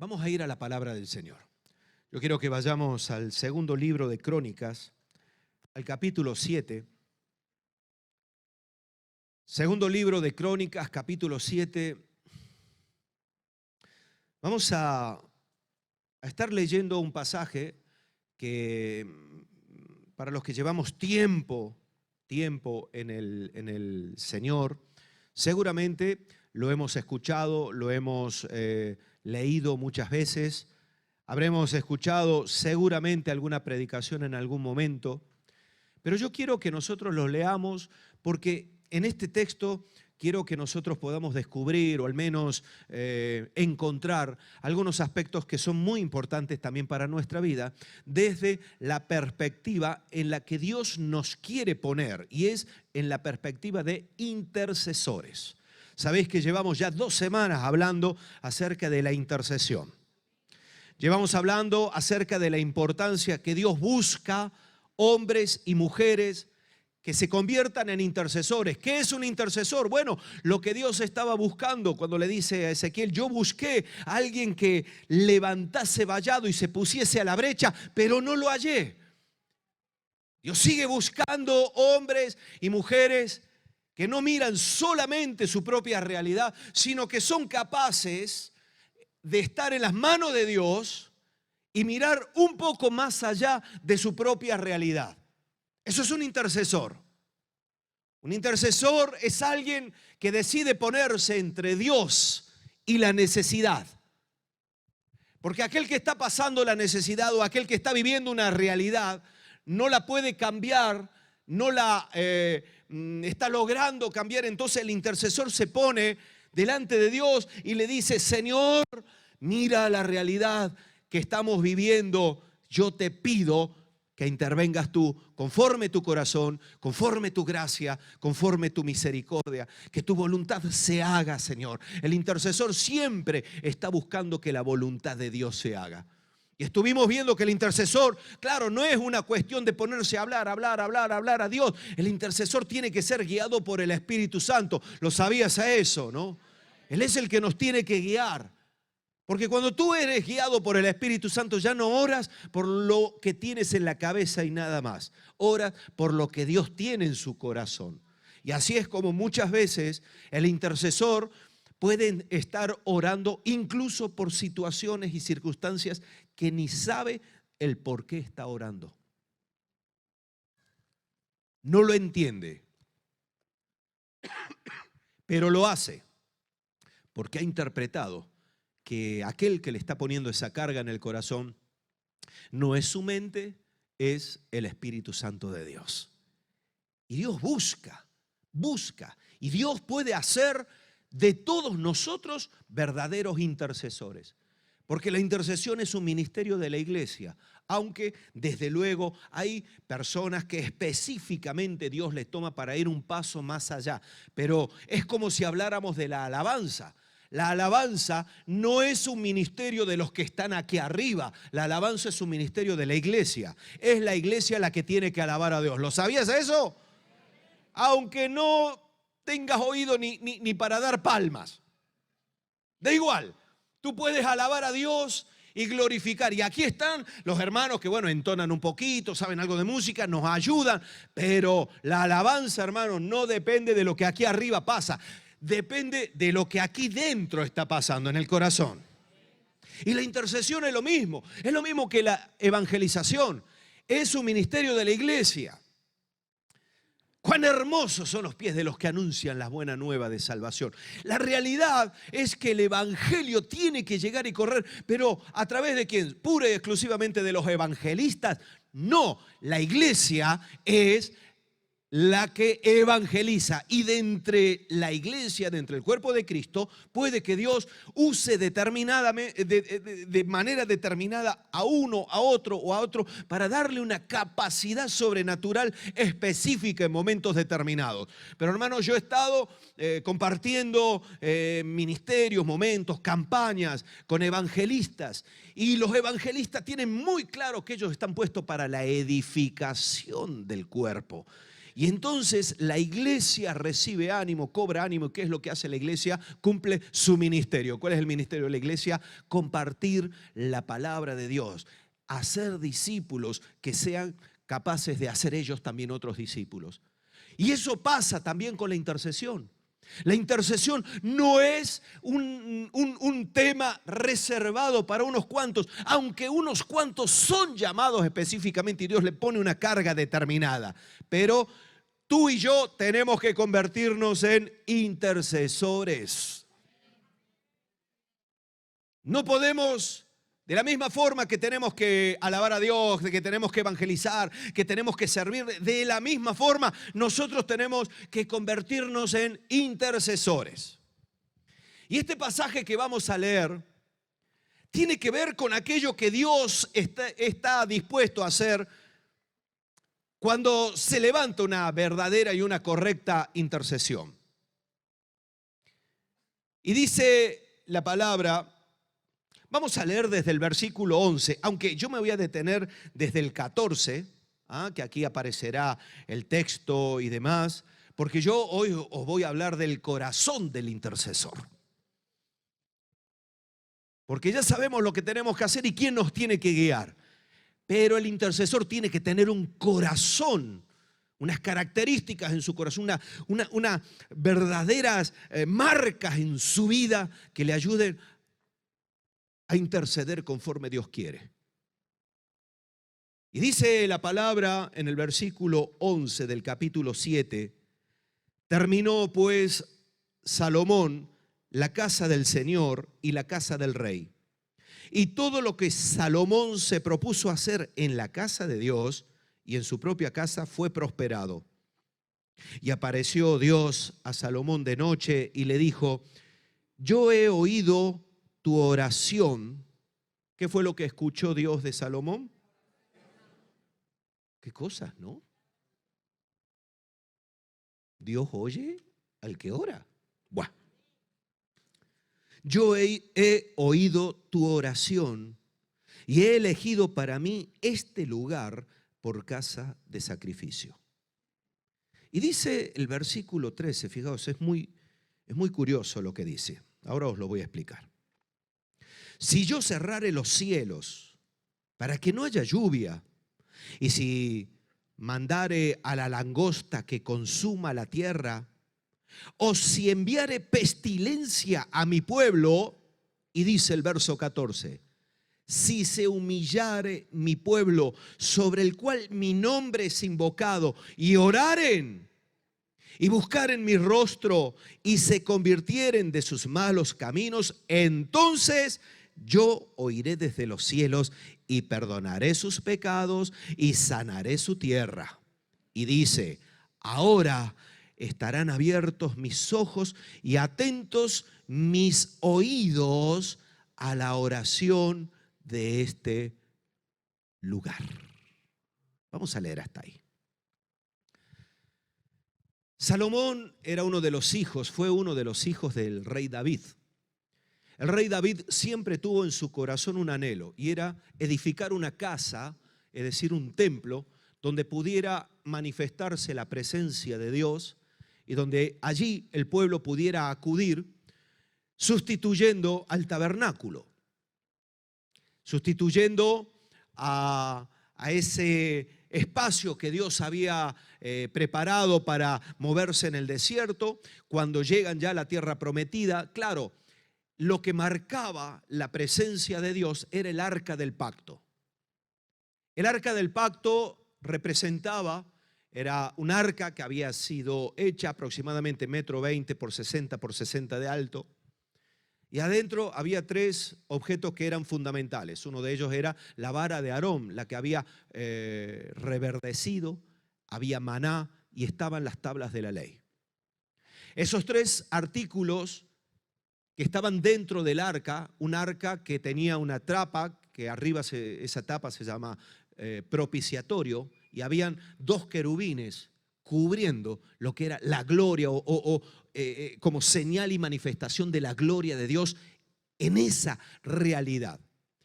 Vamos a ir a la palabra del Señor. Yo quiero que vayamos al segundo libro de Crónicas, al capítulo 7. Segundo libro de Crónicas, capítulo 7. Vamos a estar leyendo un pasaje que para los que llevamos tiempo en el Señor, seguramente lo hemos escuchado, lo hemos leído muchas veces, habremos escuchado seguramente alguna predicación en algún momento, pero yo quiero que nosotros lo leamos porque en este texto quiero que nosotros podamos descubrir o al menos encontrar algunos aspectos que son muy importantes también para nuestra vida desde la perspectiva en la que Dios nos quiere poner, y es en la perspectiva de intercesores. Sabéis que llevamos ya 2 semanas hablando acerca de la intercesión. Llevamos hablando acerca de la importancia que Dios busca hombres y mujeres que se conviertan en intercesores. ¿Qué es un intercesor? Bueno, lo que Dios estaba buscando cuando le dice a Ezequiel: yo busqué a alguien que levantase vallado y se pusiese a la brecha, pero no lo hallé. Dios sigue buscando hombres y mujeres que no miran solamente su propia realidad, sino que son capaces de estar en las manos de Dios y mirar un poco más allá de su propia realidad. Eso es un intercesor. Un intercesor es alguien que decide ponerse entre Dios y la necesidad. Porque aquel que está pasando la necesidad o aquel que está viviendo una realidad no la puede cambiar, no la está logrando cambiar. Entonces el intercesor se pone delante de Dios y le dice: Señor, mira la realidad que estamos viviendo, yo te pido que intervengas tú, conforme tu corazón, conforme tu gracia, conforme tu misericordia, que tu voluntad se haga, Señor. El intercesor siempre está buscando que la voluntad de Dios se haga. Y estuvimos viendo que el intercesor, claro, no es una cuestión de ponerse a hablar a Dios. El intercesor tiene que ser guiado por el Espíritu Santo. ¿Lo sabías a eso, no? Él es el que nos tiene que guiar. Porque cuando tú eres guiado por el Espíritu Santo, ya no oras por lo que tienes en la cabeza y nada más. Oras por lo que Dios tiene en su corazón. Y así es como muchas veces el intercesor puede estar orando incluso por situaciones y circunstancias que ni sabe el por qué está orando. No lo entiende, pero lo hace porque ha interpretado que aquel que le está poniendo esa carga en el corazón no es su mente, es el Espíritu Santo de Dios. Y Dios busca, y Dios puede hacer de todos nosotros verdaderos intercesores. Porque la intercesión es un ministerio de la iglesia, aunque desde luego hay personas que específicamente Dios les toma para ir un paso más allá. Pero es como si habláramos de la alabanza. La alabanza no es un ministerio de los que están aquí arriba. La alabanza es un ministerio de la iglesia. Es la iglesia la que tiene que alabar a Dios. ¿Lo sabías eso? Aunque no tengas oído ni para dar palmas. Da igual. Tú puedes alabar a Dios y glorificar. Y aquí están los hermanos que, bueno, entonan un poquito, saben algo de música, nos ayudan. Pero la alabanza, hermanos, no depende de lo que aquí arriba pasa. Depende de lo que aquí dentro está pasando en el corazón. Y la intercesión es lo mismo que la evangelización. Es un ministerio de la iglesia. Cuán hermosos son los pies de los que anuncian la buena nueva de salvación. La realidad es que el evangelio tiene que llegar y correr, pero ¿a través de quién? ¿Pura y exclusivamente de los evangelistas? No, la iglesia es la que evangeliza, y de entre la iglesia, de entre el cuerpo de Cristo, puede que Dios use de manera determinada a uno, a otro o a otro para darle una capacidad sobrenatural específica en momentos determinados. Pero hermanos, yo he estado compartiendo ministerios, momentos, campañas con evangelistas, y los evangelistas tienen muy claro que ellos están puestos para la edificación del cuerpo. Y entonces la iglesia recibe ánimo, cobra ánimo. ¿Qué es lo que hace la iglesia? Cumple su ministerio. ¿Cuál es el ministerio de la iglesia? Compartir la palabra de Dios, hacer discípulos que sean capaces de hacer ellos también otros discípulos. Y eso pasa también con la intercesión. La intercesión no es un tema reservado para unos cuantos, aunque unos cuantos son llamados específicamente y Dios le pone una carga determinada. Pero tú y yo tenemos que convertirnos en intercesores. No podemos, de la misma forma que tenemos que alabar a Dios, de que tenemos que evangelizar, que tenemos que servir, de la misma forma nosotros tenemos que convertirnos en intercesores. Y este pasaje que vamos a leer tiene que ver con aquello que Dios está dispuesto a hacer cuando se levanta una verdadera y una correcta intercesión. Y dice la palabra. Vamos a leer desde el versículo 11, aunque yo me voy a detener desde el 14, que aquí aparecerá el texto y demás, porque yo hoy os voy a hablar del corazón del intercesor. Porque ya sabemos lo que tenemos que hacer y quién nos tiene que guiar. Pero el intercesor tiene que tener un corazón, unas características en su corazón, unas verdaderas marcas en su vida que le ayuden a interceder conforme Dios quiere. Y dice la palabra en el versículo 11 del capítulo 7, terminó pues Salomón la casa del Señor y la casa del rey. Y todo lo que Salomón se propuso hacer en la casa de Dios y en su propia casa fue prosperado. Y apareció Dios a Salomón de noche y le dijo: yo he oído tu oración. ¿Qué fue lo que escuchó Dios de Salomón? ¿Qué cosas, no? Dios oye al que ora. Buah. Yo he oído tu oración y he elegido para mí este lugar por casa de sacrificio. Y dice el versículo 13, fijaos, es muy curioso lo que dice. Ahora os lo voy a explicar. Si yo cerrare los cielos para que no haya lluvia, y si mandare a la langosta que consuma la tierra, o si enviare pestilencia a mi pueblo, y dice el verso 14, si se humillare mi pueblo sobre el cual mi nombre es invocado, y oraren y buscaren mi rostro y se convirtieren de sus malos caminos, entonces yo oiré desde los cielos y perdonaré sus pecados y sanaré su tierra. Y dice, ahora estarán abiertos mis ojos y atentos mis oídos a la oración de este lugar. Vamos a leer hasta ahí. Salomón era uno de los hijos, fue uno de los hijos del rey David. El rey David siempre tuvo en su corazón un anhelo y era edificar una casa, es decir, un templo, donde pudiera manifestarse la presencia de Dios y donde allí el pueblo pudiera acudir sustituyendo al tabernáculo, sustituyendo a ese espacio que Dios había preparado para moverse en el desierto. Cuando llegan ya a la tierra prometida, claro, lo que marcaba la presencia de Dios era el arca del pacto. El arca del pacto representaba, era un arca que había sido hecha aproximadamente 1,20 m por 60 por 60 de alto. Y adentro había 3 objetos que eran fundamentales. Uno de ellos era la vara de Aarón, la que había reverdecido, había maná y estaban las tablas de la ley. Esos 3 artículos que estaban dentro del arca, un arca que tenía una tapa, que arriba esa tapa se llama propiciatorio, y habían 2 querubines cubriendo lo que era la gloria como señal y manifestación de la gloria de Dios en esa realidad.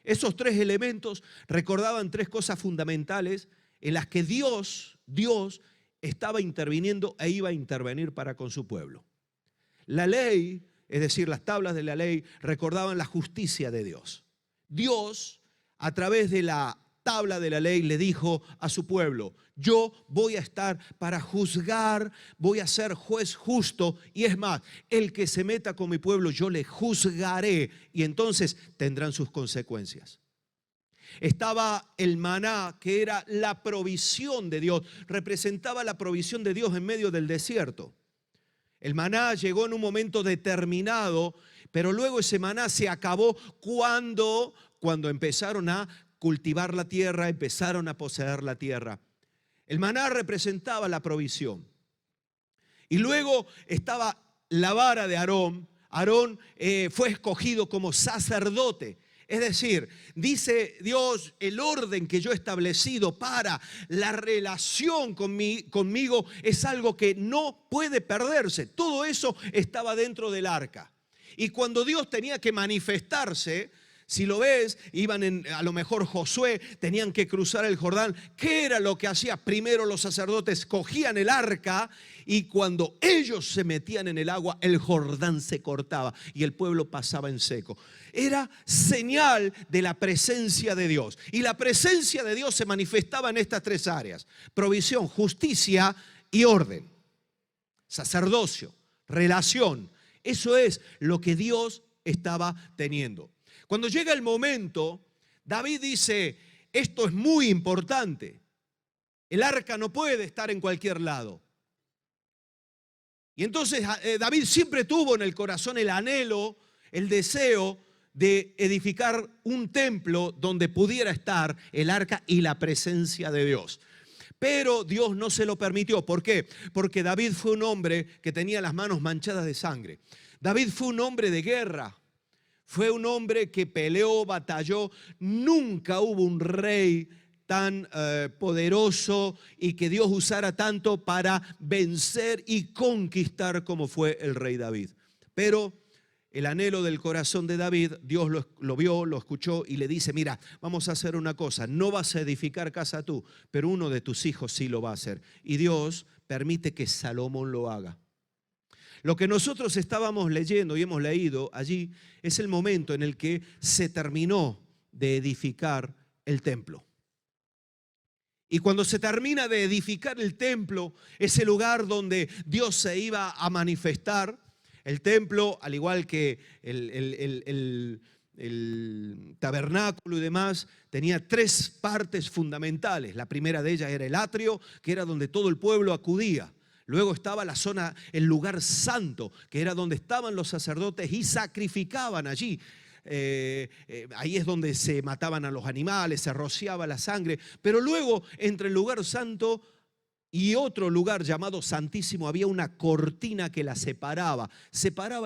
Esos 3 elementos recordaban 3 cosas fundamentales en las que Dios estaba interviniendo e iba a intervenir para con su pueblo. La ley, es decir, las tablas de la ley, recordaban la justicia de Dios. Dios, a través de la tabla de la ley, le dijo a su pueblo: yo voy a estar para juzgar, voy a ser juez justo, y es más, el que se meta con mi pueblo, yo le juzgaré, y entonces tendrán sus consecuencias. Estaba el maná, que era la provisión de Dios, representaba la provisión de Dios en medio del desierto. El maná llegó en un momento determinado, pero luego ese maná se acabó cuando empezaron a cultivar la tierra, empezaron a poseer la tierra. El maná representaba la provisión. Y luego estaba la vara de Aarón. Aarón fue escogido como sacerdote. Es decir, dice Dios, el orden que yo he establecido para la relación conmigo es algo que no puede perderse. Todo eso estaba dentro del arca. Y cuando Dios tenía que manifestarse, si lo ves, a lo mejor Josué, tenían que cruzar el Jordán. ¿Qué era lo que hacía? Primero los sacerdotes cogían el arca y cuando ellos se metían en el agua, el Jordán se cortaba y el pueblo pasaba en seco. Era señal de la presencia de Dios. Y la presencia de Dios se manifestaba en estas tres áreas: provisión, justicia y orden. Sacerdocio, relación. Eso es lo que Dios estaba teniendo. Cuando llega el momento, David dice: esto es muy importante. El arca no puede estar en cualquier lado. Y entonces David siempre tuvo en el corazón el anhelo, el deseo de edificar un templo donde pudiera estar el arca y la presencia de Dios. Pero Dios no se lo permitió. ¿Por qué? Porque David fue un hombre que tenía las manos manchadas de sangre. David fue un hombre de guerra. Fue un hombre que peleó, batalló. Nunca hubo un rey tan poderoso y que Dios usara tanto para vencer y conquistar como fue el rey David. Pero el anhelo del corazón de David, Dios lo vio, lo escuchó y le dice: mira, vamos a hacer una cosa, no vas a edificar casa tú, pero uno de tus hijos sí lo va a hacer. Y Dios permite que Salomón lo haga. Lo que nosotros estábamos leyendo y hemos leído allí es el momento en el que se terminó de edificar el templo. Y cuando se termina de edificar el templo, ese lugar donde Dios se iba a manifestar, el templo, al igual que el tabernáculo y demás, tenía tres partes fundamentales. La primera de ellas era el atrio, que era donde todo el pueblo acudía. Luego estaba la zona, el lugar santo, que era donde estaban los sacerdotes y sacrificaban allí. Ahí es donde se mataban a los animales, se rociaba la sangre. Pero luego, entre el lugar santo y otro lugar llamado Santísimo, había una cortina que la separaba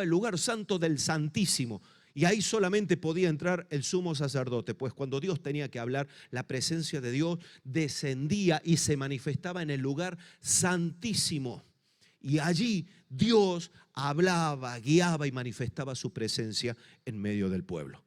el lugar santo del Santísimo. Y ahí solamente podía entrar el sumo sacerdote, pues cuando Dios tenía que hablar, la presencia de Dios descendía y se manifestaba en el lugar santísimo. Y allí Dios hablaba, guiaba y manifestaba su presencia en medio del pueblo.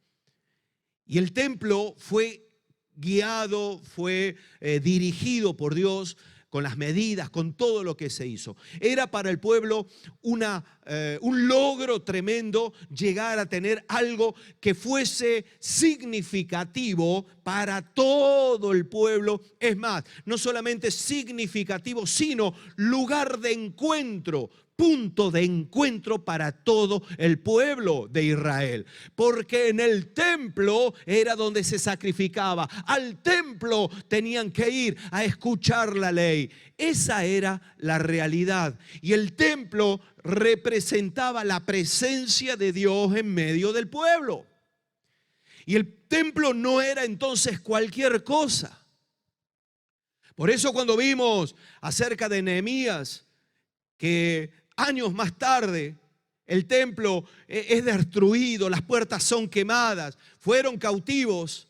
Y el templo fue guiado, fue dirigido por Dios con las medidas, con todo lo que se hizo. Era para el pueblo un logro tremendo llegar a tener algo que fuese significativo para todo el pueblo. Es más, no solamente significativo, sino lugar de encuentro, punto de encuentro para todo el pueblo de Israel. Porque en el templo era donde se sacrificaba. Al templo tenían que ir a escuchar la ley. Esa era la realidad. Y el templo representaba la presencia de Dios en medio del pueblo. Y el templo no era entonces cualquier cosa. Por eso cuando vimos acerca de Nehemías, que años más tarde el templo es destruido, las puertas son quemadas, fueron cautivos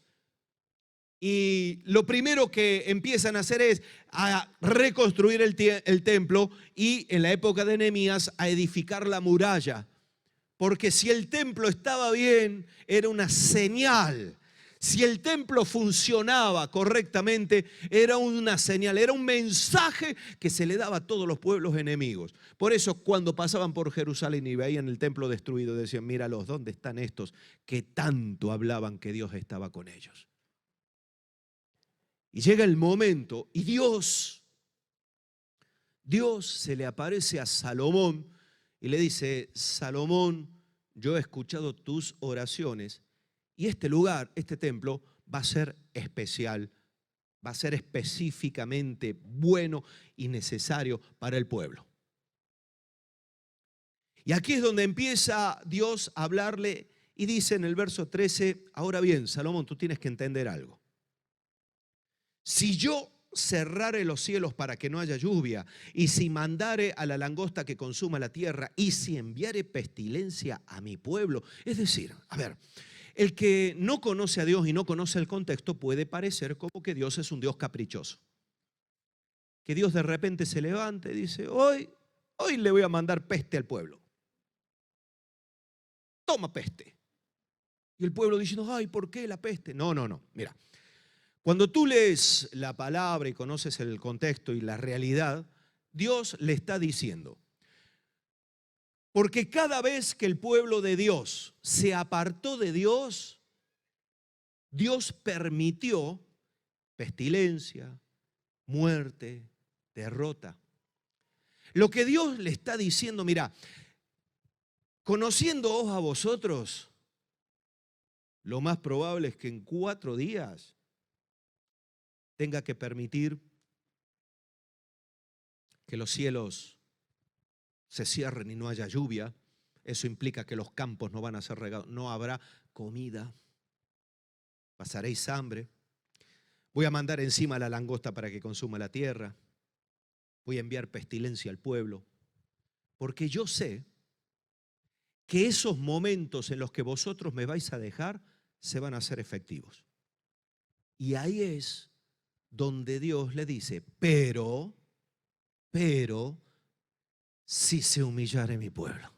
y lo primero que empiezan a hacer es a reconstruir el templo y en la época de Nehemías a edificar la muralla. Porque si el templo estaba bien, era una señal Si el templo funcionaba correctamente, era una señal, era un mensaje que se le daba a todos los pueblos enemigos. Por eso cuando pasaban por Jerusalén y veían el templo destruido, decían, míralos, ¿dónde están estos que tanto hablaban que Dios estaba con ellos? Y llega el momento y Dios se le aparece a Salomón y le dice, Salomón, yo he escuchado tus oraciones y este lugar, este templo, va a ser especial, va a ser específicamente bueno y necesario para el pueblo. Y aquí es donde empieza Dios a hablarle y dice en el verso 13, ahora bien, Salomón, tú tienes que entender algo. Si yo cerrare los cielos para que no haya lluvia, y si mandare a la langosta que consuma la tierra, y si enviare pestilencia a mi pueblo, es decir, a ver, el que no conoce a Dios y no conoce el contexto puede parecer como que Dios es un Dios caprichoso. Que Dios de repente se levante y dice, hoy le voy a mandar peste al pueblo. Toma peste. Y el pueblo diciendo, ay, ¿por qué la peste? No, mira. Cuando tú lees la palabra y conoces el contexto y la realidad, Dios le está diciendo, porque cada vez que el pueblo de Dios se apartó de Dios, Dios permitió pestilencia, muerte, derrota. Lo que Dios le está diciendo, mira, conociéndoos a vosotros, lo más probable es que en 4 días tenga que permitir que los cielos se cierren y no haya lluvia. Eso implica que los campos no van a ser regados, no habrá comida, pasaréis hambre. Voy a mandar encima a la langosta para que consuma la tierra. Voy a enviar pestilencia al pueblo. Porque yo sé que esos momentos en los que vosotros me vais a dejar se van a hacer efectivos. Y ahí es donde Dios le dice, pero, si se humillare mi pueblo.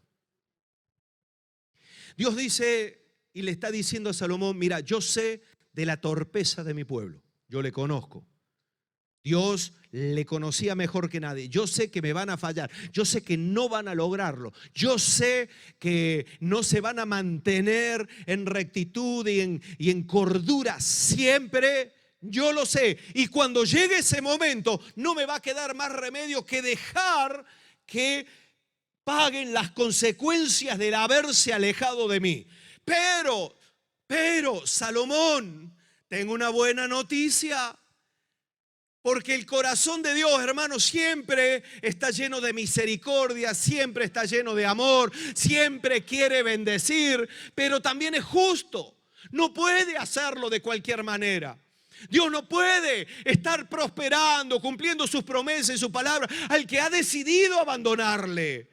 Dios dice y le está diciendo a Salomón, mira, yo sé de la torpeza de mi pueblo, yo le conozco. Dios le conocía mejor que nadie. Yo sé que me van a fallar. Yo sé que no van a lograrlo. Yo sé que no se van a mantener en rectitud y en cordura siempre. Yo lo sé. Y cuando llegue ese momento, no me va a quedar más remedio que dejar que paguen las consecuencias del haberse alejado de mí. Pero, Salomón, tengo una buena noticia. Porque el corazón de Dios, hermano, siempre está lleno de misericordia, siempre está lleno de amor, siempre quiere bendecir, pero también es justo. No puede hacerlo de cualquier manera. Dios no puede estar prosperando, cumpliendo sus promesas y su palabra al que ha decidido abandonarle.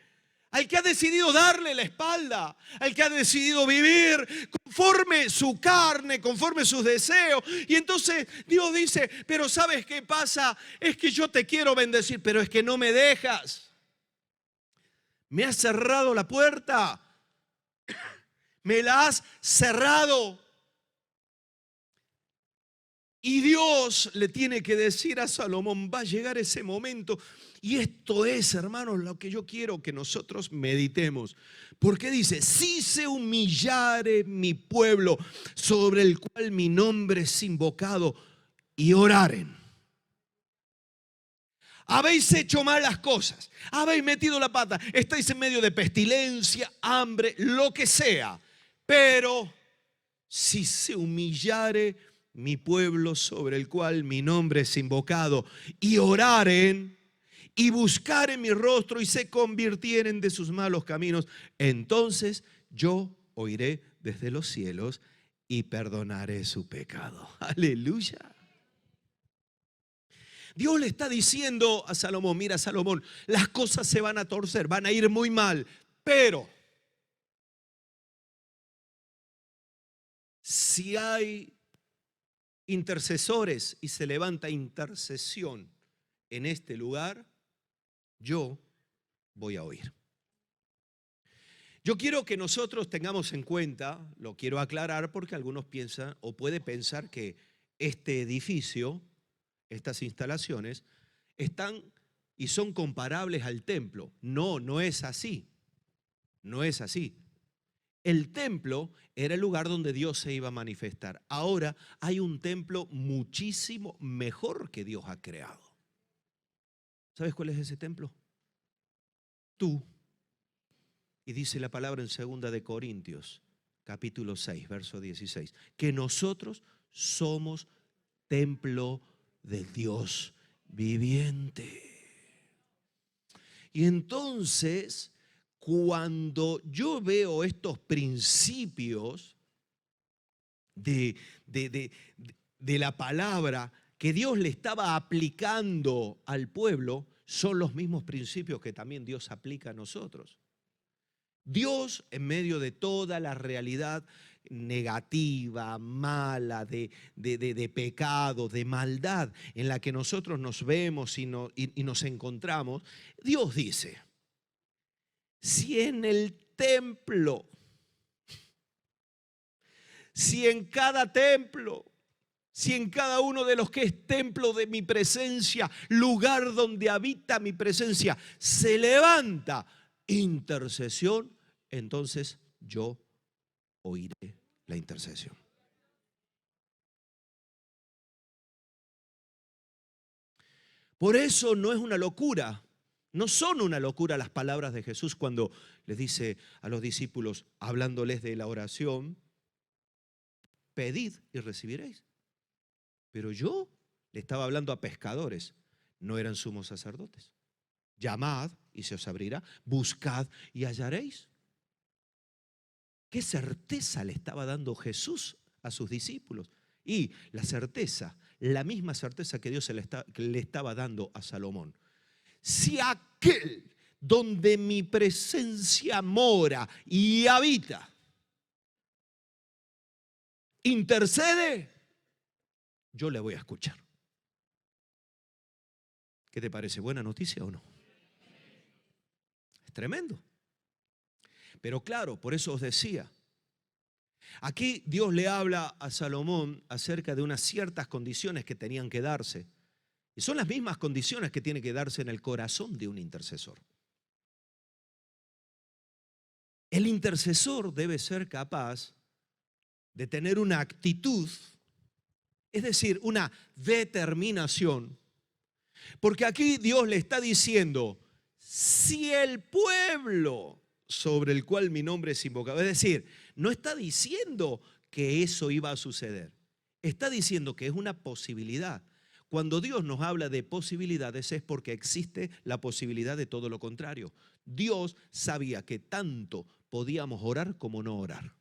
Al que ha decidido darle la espalda, al que ha decidido vivir conforme su carne, conforme sus deseos. Y entonces Dios dice, pero ¿sabes qué pasa? Es que yo te quiero bendecir, pero es que no me dejas. Me has cerrado la puerta. Me la has cerrado. Y Dios le tiene que decir a Salomón, va a llegar ese momento. Y esto es, hermanos, lo que yo quiero que nosotros meditemos. Porque dice, si se humillare mi pueblo, sobre el cual mi nombre es invocado, y oraren. Habéis hecho malas cosas, habéis metido la pata, estáis en medio de pestilencia, hambre, lo que sea. Pero si se humillare mi pueblo sobre el cual mi nombre es invocado, y oraren, y buscaren mi rostro y se convirtieren de sus malos caminos, entonces yo oiré desde los cielos y perdonaré su pecado. Aleluya. Dios le está diciendo a Salomón, mira Salomón, las cosas se van a torcer, van a ir muy mal, pero si hay intercesores y se levanta intercesión en este lugar, yo voy a oír. Yo quiero que nosotros tengamos en cuenta, lo quiero aclarar porque algunos piensan o puede pensar que este edificio, estas instalaciones, están y son comparables al templo. No, no es así. No es así. El templo era el lugar donde Dios se iba a manifestar. Ahora hay un templo muchísimo mejor que Dios ha creado. ¿Sabes cuál es ese templo? Tú. Y dice la palabra en 2 de Corintios, capítulo 6, verso 16, que nosotros somos templo de Dios viviente. Y entonces, cuando yo veo estos principios de la palabra que Dios le estaba aplicando al pueblo, son los mismos principios que también Dios aplica a nosotros. Dios, en medio de toda la realidad negativa, mala, de pecado, de maldad en la que nosotros nos vemos y nos encontramos, Dios dice, si en el templo, si en cada templo, si en cada uno de los que es templo de mi presencia, lugar donde habita mi presencia, se levanta intercesión, entonces yo oiré la intercesión. Por eso no es una locura, no son una locura las palabras de Jesús cuando les dice a los discípulos, hablándoles de la oración, pedid y recibiréis. Pero yo le estaba hablando a pescadores, no eran sumos sacerdotes. Llamad y se os abrirá, buscad y hallaréis. ¿Qué certeza le estaba dando Jesús a sus discípulos? Y la certeza, la misma certeza que Dios le estaba dando a Salomón. Si aquel donde mi presencia mora y habita, intercede, yo le voy a escuchar. ¿Qué te parece? ¿Buena noticia o no? Es tremendo. Pero claro, por eso os decía, aquí Dios le habla a Salomón acerca de unas ciertas condiciones que tenían que darse. Y son las mismas condiciones que tienen que darse en el corazón de un intercesor. El intercesor debe ser capaz de tener una actitud, es decir, una determinación. Porque aquí Dios le está diciendo, si el pueblo sobre el cual mi nombre es invocado. Es decir, no está diciendo que eso iba a suceder. Está diciendo que es una posibilidad. Cuando Dios nos habla de posibilidades es porque existe la posibilidad de todo lo contrario. Dios sabía que tanto podíamos orar como no orar.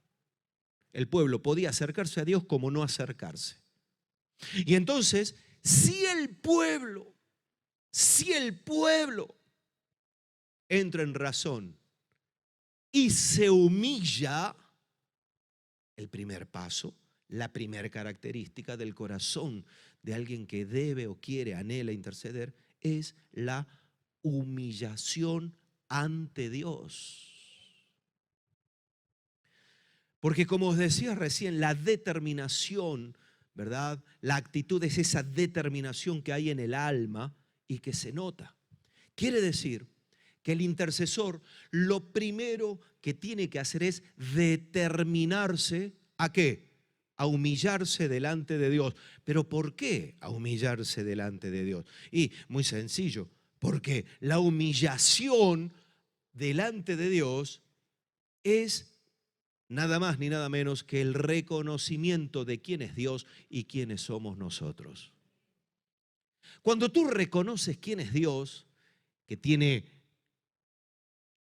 El pueblo podía acercarse a Dios como no acercarse. Y entonces, si el pueblo entra en razón y se humilla, el primer paso, la primera característica del corazón de alguien que debe o quiere, anhela interceder, es la humillación ante Dios. Porque como os decía recién, la determinación, ¿verdad? La actitud es esa determinación que hay en el alma y que se nota. Quiere decir que el intercesor lo primero que tiene que hacer es determinarse ¿a qué? A humillarse delante de Dios. ¿Pero por qué a humillarse delante de Dios? Y muy sencillo, porque la humillación delante de Dios es nada más ni nada menos que el reconocimiento de quién es Dios y quiénes somos nosotros. Cuando tú reconoces quién es Dios, que tiene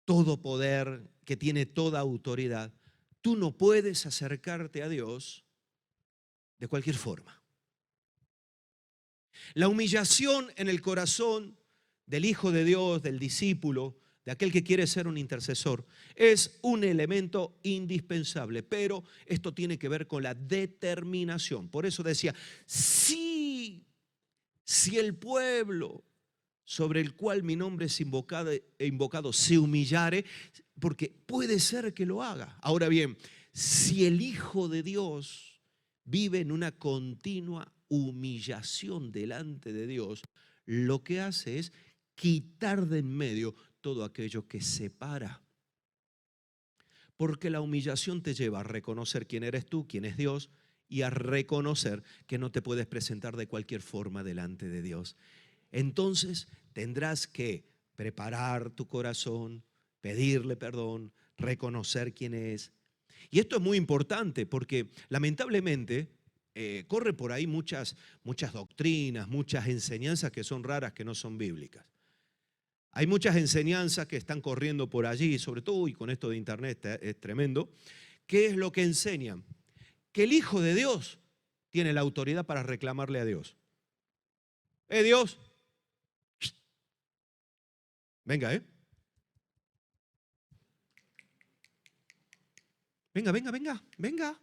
todo poder, que tiene toda autoridad, tú no puedes acercarte a Dios de cualquier forma. La humillación en el corazón del Hijo de Dios, del discípulo, de aquel que quiere ser un intercesor, es un elemento indispensable, pero esto tiene que ver con la determinación. Por eso decía, si el pueblo sobre el cual mi nombre es invocado se humillare, porque puede ser que lo haga. Ahora bien, si el Hijo de Dios vive en una continua humillación delante de Dios, lo que hace es quitar de en medio todo aquello que separa. Porque la humillación te lleva a reconocer quién eres tú, quién es Dios, y a reconocer que no te puedes presentar de cualquier forma delante de Dios. Entonces tendrás que preparar tu corazón, pedirle perdón, reconocer quién es. Y esto es muy importante porque lamentablemente corre por ahí muchas doctrinas, muchas enseñanzas que son raras, que no son bíblicas. Hay muchas enseñanzas que están corriendo por allí, sobre todo, y con esto de internet es tremendo. ¿Qué es lo que enseñan? Que el Hijo de Dios tiene la autoridad para reclamarle a Dios. Dios, venga, venga.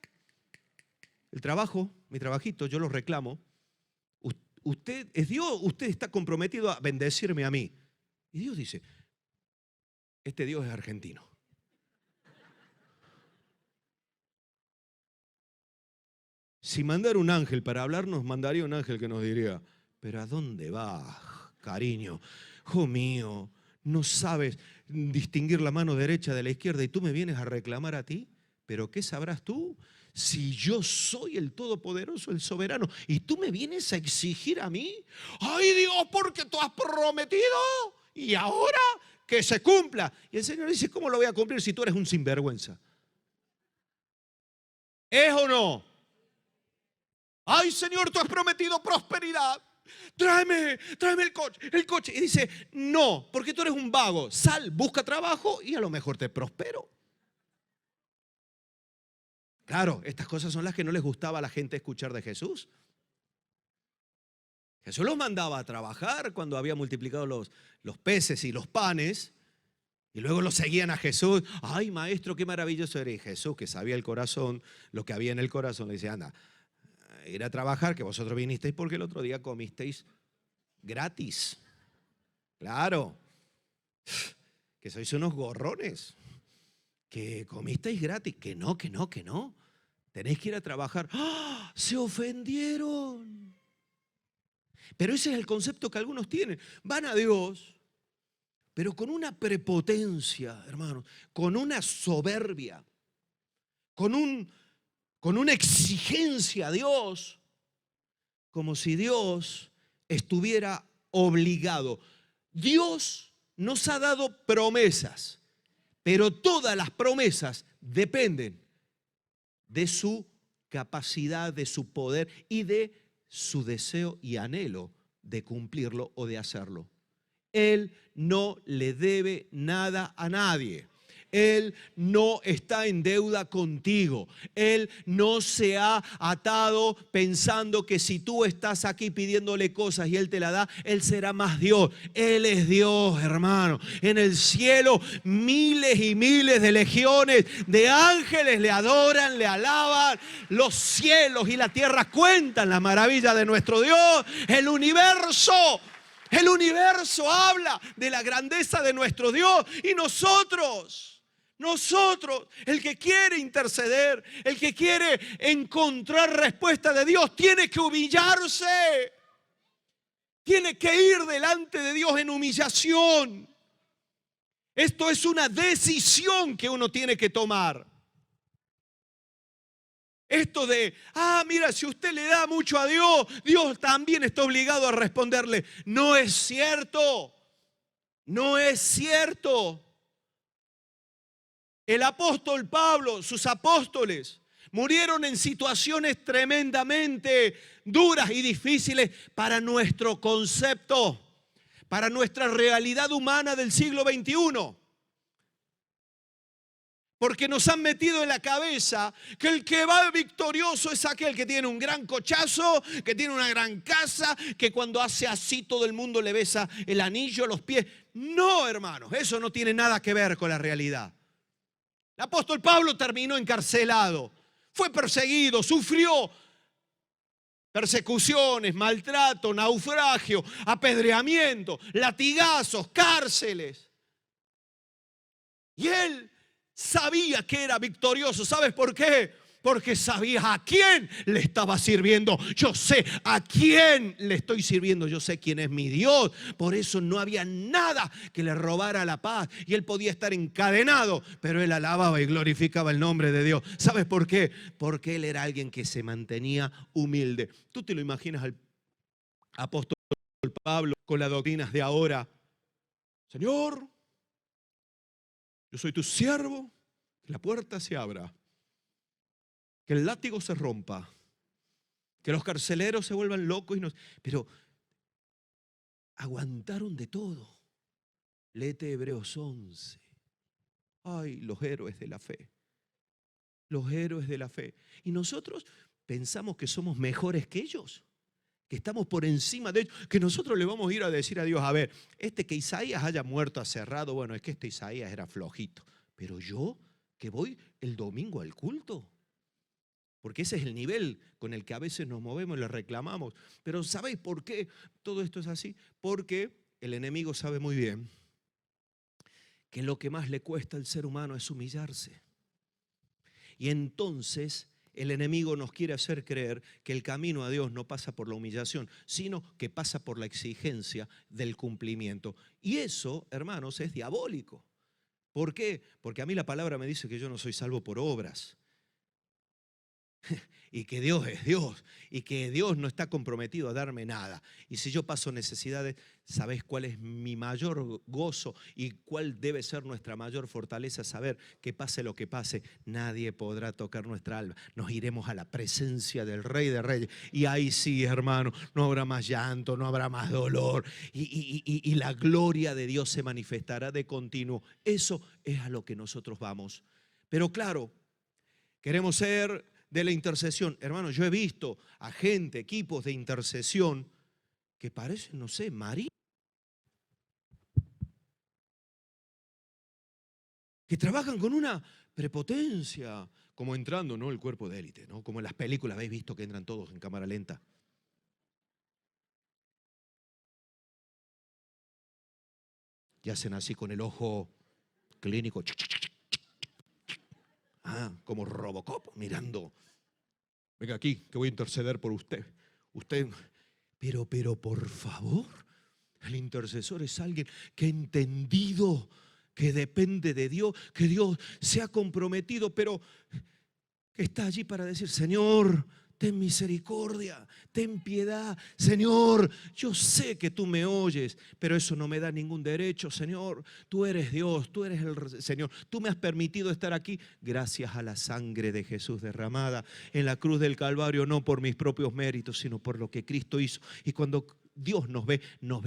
El trabajo, mi trabajito, yo lo reclamo. Usted es Dios, usted está comprometido a bendecirme a mí. Y Dios dice, este Dios es argentino. Si mandara un ángel para hablarnos, mandaría un ángel que nos diría, pero ¿a dónde vas, cariño? Hijo mío, ¿no sabes distinguir la mano derecha de la izquierda y tú me vienes a reclamar a ti? ¿Pero qué sabrás tú? Si yo soy el Todopoderoso, el Soberano, y tú me vienes a exigir a mí, ¡ay Dios, porque tú has prometido! Y ahora que se cumpla. Y el Señor dice, ¿cómo lo voy a cumplir si tú eres un sinvergüenza? ¿Es o no? ¡Ay Señor, tú has prometido prosperidad! Tráeme el coche. Y dice, no, porque tú eres un vago. Sal, busca trabajo y a lo mejor te prospero. Claro, estas cosas son las que no les gustaba a la gente escuchar de Jesús. Jesús los mandaba a trabajar cuando había multiplicado los peces y los panes. Y luego los seguían a Jesús. Ay, maestro, qué maravilloso eres. Y Jesús, que sabía el corazón, lo que había en el corazón, le dice, anda, ir a trabajar, que vosotros vinisteis porque el otro día comisteis gratis. Claro, que sois unos gorrones, que comisteis gratis, que no. Tenéis que ir a trabajar. ¡Ah! Se ofendieron. Pero ese es el concepto que algunos tienen. Van a Dios, pero con una prepotencia, hermanos, con una soberbia, con una exigencia a Dios, como si Dios estuviera obligado. Dios nos ha dado promesas, pero todas las promesas dependen de su capacidad, de su poder y de su deseo y anhelo de cumplirlo o de hacerlo. Él no le debe nada a nadie. Él no está en deuda contigo. Él no se ha atado pensando que si tú estás aquí pidiéndole cosas y Él te la da, Él será más Dios. Él es Dios, hermano. En el cielo miles y miles de legiones de ángeles le adoran, le alaban. Los cielos y la tierra cuentan la maravilla de nuestro Dios. El universo habla de la grandeza de nuestro Dios. Y nosotros, el que quiere interceder, el que quiere encontrar respuesta de Dios, tiene que humillarse. Tiene que ir delante de Dios en humillación. Esto es una decisión que uno tiene que tomar. Esto de, mira, si usted le da mucho a Dios, Dios también está obligado a responderle. No es cierto. No es cierto. El apóstol Pablo, sus apóstoles, murieron en situaciones tremendamente duras y difíciles para nuestro concepto, para nuestra realidad humana del siglo XXI. Porque nos han metido en la cabeza que el que va victorioso es aquel que tiene un gran cochazo, que tiene una gran casa, que cuando hace así todo el mundo le besa el anillo, los pies. No, hermanos, eso no tiene nada que ver con la realidad. El apóstol Pablo terminó encarcelado, fue perseguido, sufrió persecuciones, maltrato, naufragio, apedreamiento, latigazos, cárceles. Y él sabía que era victorioso. ¿Sabes por qué? Porque sabía a quién le estaba sirviendo. Yo sé a quién le estoy sirviendo. Yo sé quién es mi Dios. Por eso no había nada que le robara la paz. Y él podía estar encadenado, pero él alababa y glorificaba el nombre de Dios. ¿Sabes por qué? Porque él era alguien que se mantenía humilde. ¿Tú te lo imaginas al apóstol Pablo con las doctrinas de ahora? Señor, yo soy tu siervo, que la puerta se abra, que el látigo se rompa, que los carceleros se vuelvan locos y no. Pero aguantaron de todo. Léete Hebreos 11. Ay, los héroes de la fe. Los héroes de la fe. Y nosotros pensamos que somos mejores que ellos, que estamos por encima de ellos, que nosotros le vamos a ir a decir a Dios, a ver, que Isaías haya muerto aserrado, bueno, es que Isaías era flojito, pero yo que voy el domingo al culto, porque ese es el nivel con el que a veces nos movemos y le reclamamos. Pero ¿sabéis por qué todo esto es así? Porque el enemigo sabe muy bien que lo que más le cuesta al ser humano es humillarse. Y entonces el enemigo nos quiere hacer creer que el camino a Dios no pasa por la humillación, sino que pasa por la exigencia del cumplimiento. Y eso, hermanos, es diabólico. ¿Por qué? Porque a mí la palabra me dice que yo no soy salvo por obras. Y que Dios es Dios y que Dios no está comprometido a darme nada. Y si yo paso necesidades, ¿sabéis cuál es mi mayor gozo y cuál debe ser nuestra mayor fortaleza? Saber que pase lo que pase, nadie podrá tocar nuestra alma. Nos iremos a la presencia del Rey de Reyes y ahí sí, hermano, no habrá más llanto, no habrá más dolor y la gloria de Dios se manifestará de continuo. Eso es a lo que nosotros vamos. Pero claro, queremos ser de la intercesión. Hermano, yo he visto a gente, equipos de intercesión que parecen, no sé, María, que trabajan con una prepotencia, como entrando, ¿no?, el cuerpo de élite, ¿no? Como en las películas habéis visto que entran todos en cámara lenta. Y hacen así con el ojo clínico. Como Robocop, mirando. Venga aquí, que voy a interceder por usted. Usted, pero por favor, el intercesor es alguien que ha entendido que depende de Dios, que Dios se ha comprometido, pero que está allí para decir, Señor, ten misericordia, ten piedad. Señor, yo sé que tú me oyes, pero eso no me da ningún derecho, Señor. Tú eres Dios, tú eres el Señor. Tú me has permitido estar aquí gracias a la sangre de Jesús derramada en la cruz del Calvario, no por mis propios méritos, sino por lo que Cristo hizo. Y cuando Dios nos ve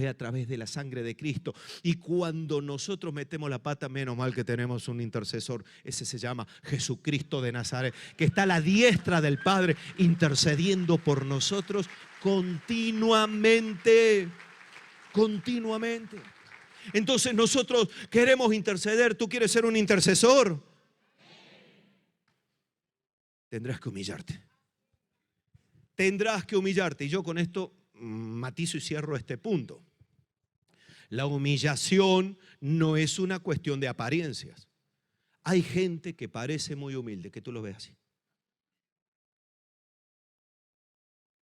a través de la sangre de Cristo. Y cuando nosotros metemos la pata, menos mal que tenemos un intercesor. Ese se llama Jesucristo de Nazaret, que está a la diestra del Padre intercediendo por nosotros continuamente. Continuamente. Entonces nosotros queremos interceder. ¿Tú quieres ser un intercesor? Tendrás que humillarte. Tendrás que humillarte. Y yo con esto matizo y cierro este punto. La humillación no es una cuestión de apariencias. Hay gente que parece muy humilde, que tú lo ves así.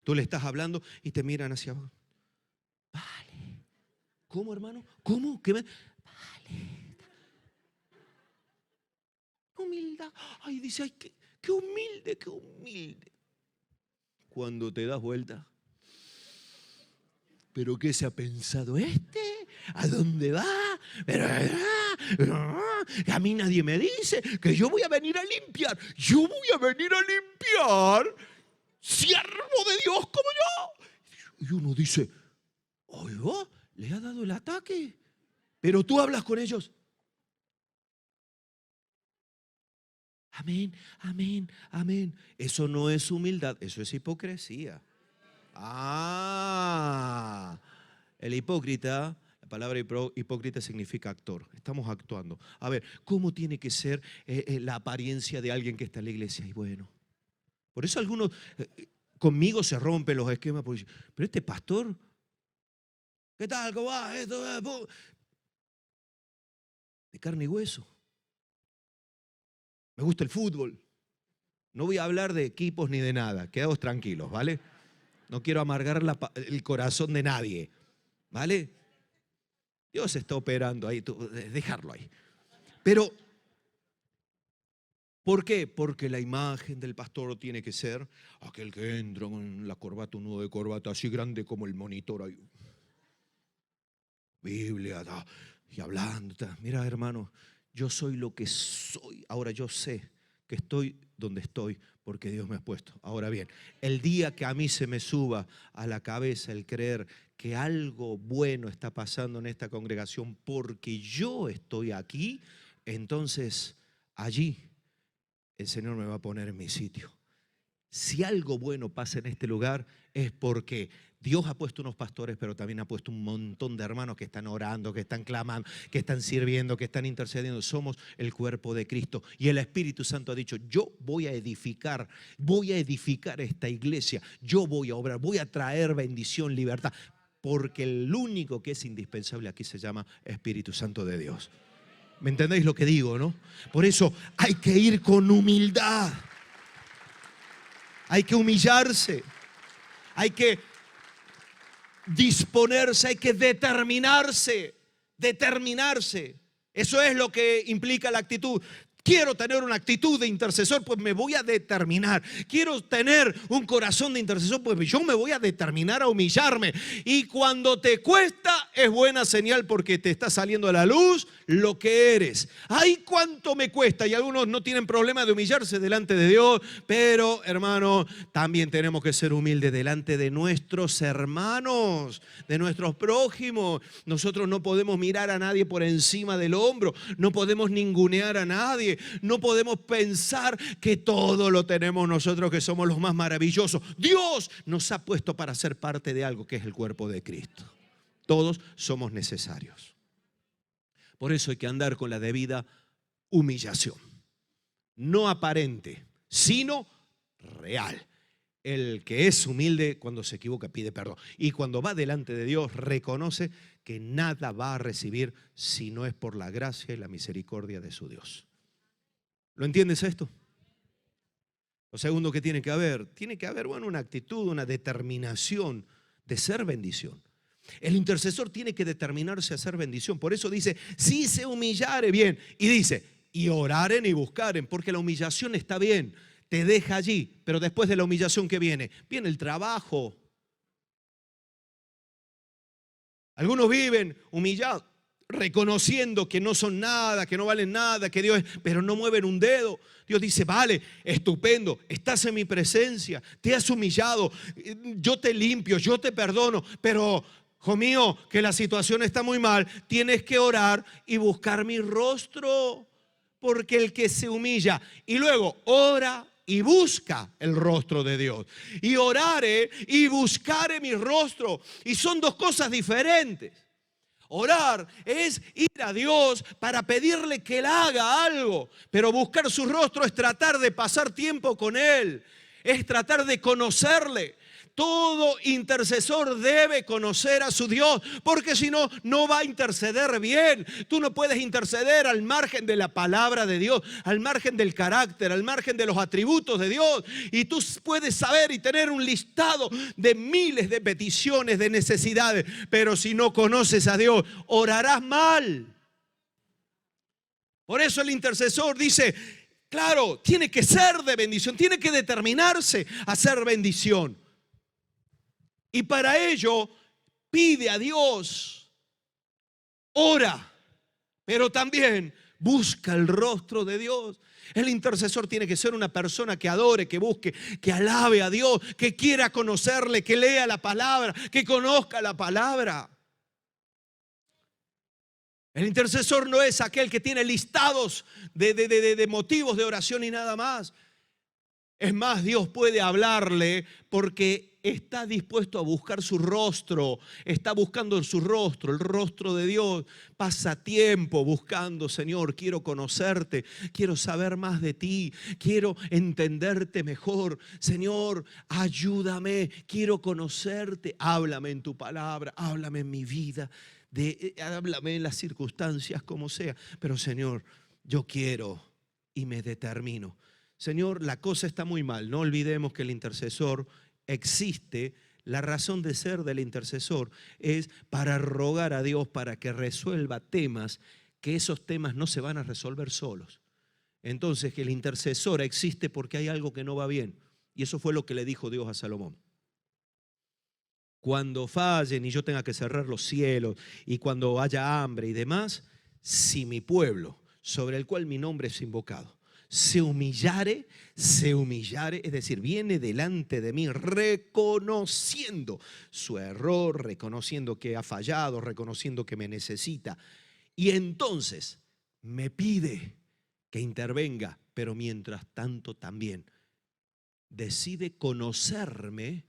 Tú le estás hablando y te miran hacia abajo. Vale. ¿Cómo, hermano? ¿Cómo? ¿Qué me? Vale. Humildad. Ay, dice, ay, qué humilde, qué humilde. Cuando te das vuelta, ¿pero qué se ha pensado este? ¿A dónde va? Pero a mí nadie me dice que yo voy a venir a limpiar. Yo voy a venir a limpiar, siervo de Dios como yo. Y uno dice, oiga, le ha dado el ataque. Pero tú hablas con ellos. Amén, amén, amén. Eso no es humildad, eso es hipocresía. El hipócrita, la palabra hipócrita significa actor. Estamos actuando. A ver, ¿cómo tiene que ser la apariencia de alguien que está en la iglesia? Y bueno, por eso algunos conmigo se rompen los esquemas. Pero este pastor, ¿qué tal? ¿Cómo va? Esto, de carne y hueso. Me gusta el fútbol. No voy a hablar de equipos ni de nada. Quedaos tranquilos, ¿vale? No quiero amargar el corazón de nadie, ¿vale? Dios está operando ahí, dejarlo ahí. Pero, ¿por qué? Porque la imagen del pastor tiene que ser aquel que entra con la corbata, un nudo de corbata así grande como el monitor ahí. Biblia, y hablando. Mira, hermano, yo soy lo que soy. Ahora yo sé que estoy donde estoy porque Dios me ha puesto. Ahora bien, el día que a mí se me suba a la cabeza el creer que algo bueno está pasando en esta congregación porque yo estoy aquí, entonces allí el Señor me va a poner en mi sitio. Si algo bueno pasa en este lugar es porque Dios ha puesto unos pastores, pero también ha puesto un montón de hermanos que están orando, que están clamando, que están sirviendo, que están intercediendo. Somos el cuerpo de Cristo. Y el Espíritu Santo ha dicho, yo voy a edificar esta iglesia. Yo voy a obrar, voy a traer bendición, libertad. Porque el único que es indispensable aquí se llama Espíritu Santo de Dios. ¿Me entendéis lo que digo, no? Por eso hay que ir con humildad. Hay que humillarse, hay que disponerse, hay que determinarse. Eso es lo que implica la actitud. Quiero tener una actitud de intercesor, pues me voy a determinar. Quiero tener un corazón de intercesor, pues yo me voy a determinar a humillarme. Y cuando te cuesta, es buena señal porque te está saliendo a la luz lo que eres. ¡Ay, cuánto me cuesta! Y algunos no tienen problema de humillarse delante de Dios, pero, hermano, también tenemos que ser humildes delante de nuestros hermanos, de nuestros prójimos. Nosotros no podemos mirar a nadie por encima del hombro, no podemos ningunear a nadie. No podemos pensar que todo lo tenemos nosotros, que somos los más maravillosos. Dios nos ha puesto para ser parte de algo que es el cuerpo de Cristo. Todos somos necesarios. Por eso hay que andar con la debida humillación. No aparente, sino real. El que es humilde cuando se equivoca pide perdón. Y cuando va delante de Dios reconoce que nada va a recibir si no es por la gracia y la misericordia de su Dios. ¿Lo entiendes esto? Lo segundo que tiene que haber, bueno, una actitud, una determinación de ser bendición. El intercesor tiene que determinarse a ser bendición. Por eso dice, si se humillare bien. Y dice, y oraren y buscaren, porque la humillación está bien, te deja allí. Pero después de la humillación, ¿qué viene? Viene el trabajo. Algunos viven humillados, reconociendo que no son nada, que no valen nada, que Dios es, pero no mueven un dedo. Dios dice, vale, estupendo, estás en mi presencia, te has humillado, yo te limpio, yo te perdono, pero, hijo mío, que la situación está muy mal, tienes que orar y buscar mi rostro, porque el que se humilla y luego ora y busca el rostro de Dios, y orare y buscare mi rostro, y son dos cosas diferentes. Orar es ir a Dios para pedirle que Él haga algo, pero buscar su rostro es tratar de pasar tiempo con Él, es tratar de conocerle. Todo intercesor debe conocer a su Dios, porque si no, no va a interceder bien. Tú no puedes interceder al margen de la palabra de Dios, al margen del carácter, al margen de los atributos de Dios. Y tú puedes saber y tener un listado de miles de peticiones, de necesidades, pero si no conoces a Dios, orarás mal. Por eso el intercesor dice, claro, tiene que ser de bendición, tiene que determinarse a ser bendición. Y para ello pide a Dios, ora, pero también busca el rostro de Dios. El intercesor tiene que ser una persona que adore, que busque, que alabe a Dios, que quiera conocerle, que lea la palabra, que conozca la palabra. El intercesor no es aquel que tiene listados de motivos de oración y nada más. Es más, Dios puede hablarle porque está dispuesto a buscar su rostro, está buscando en su rostro, el rostro de Dios. Pasa tiempo buscando, Señor, quiero conocerte, quiero saber más de ti, quiero entenderte mejor. Señor, ayúdame, quiero conocerte. Háblame en tu palabra, háblame en mi vida, háblame en las circunstancias como sea. Pero Señor, yo quiero y me determino. Señor, la cosa está muy mal. No olvidemos que el intercesor existe. La razón de ser del intercesor es para rogar a Dios para que resuelva temas, que esos temas no se van a resolver solos. Entonces, que el intercesor existe porque hay algo que no va bien. Y eso fue lo que le dijo Dios a Salomón. Cuando fallen y yo tenga que cerrar los cielos y cuando haya hambre y demás, si mi pueblo, sobre el cual mi nombre es invocado, se humillare, es decir, viene delante de mí reconociendo su error, reconociendo que ha fallado, reconociendo que me necesita, y entonces me pide que intervenga, pero mientras tanto también decide conocerme,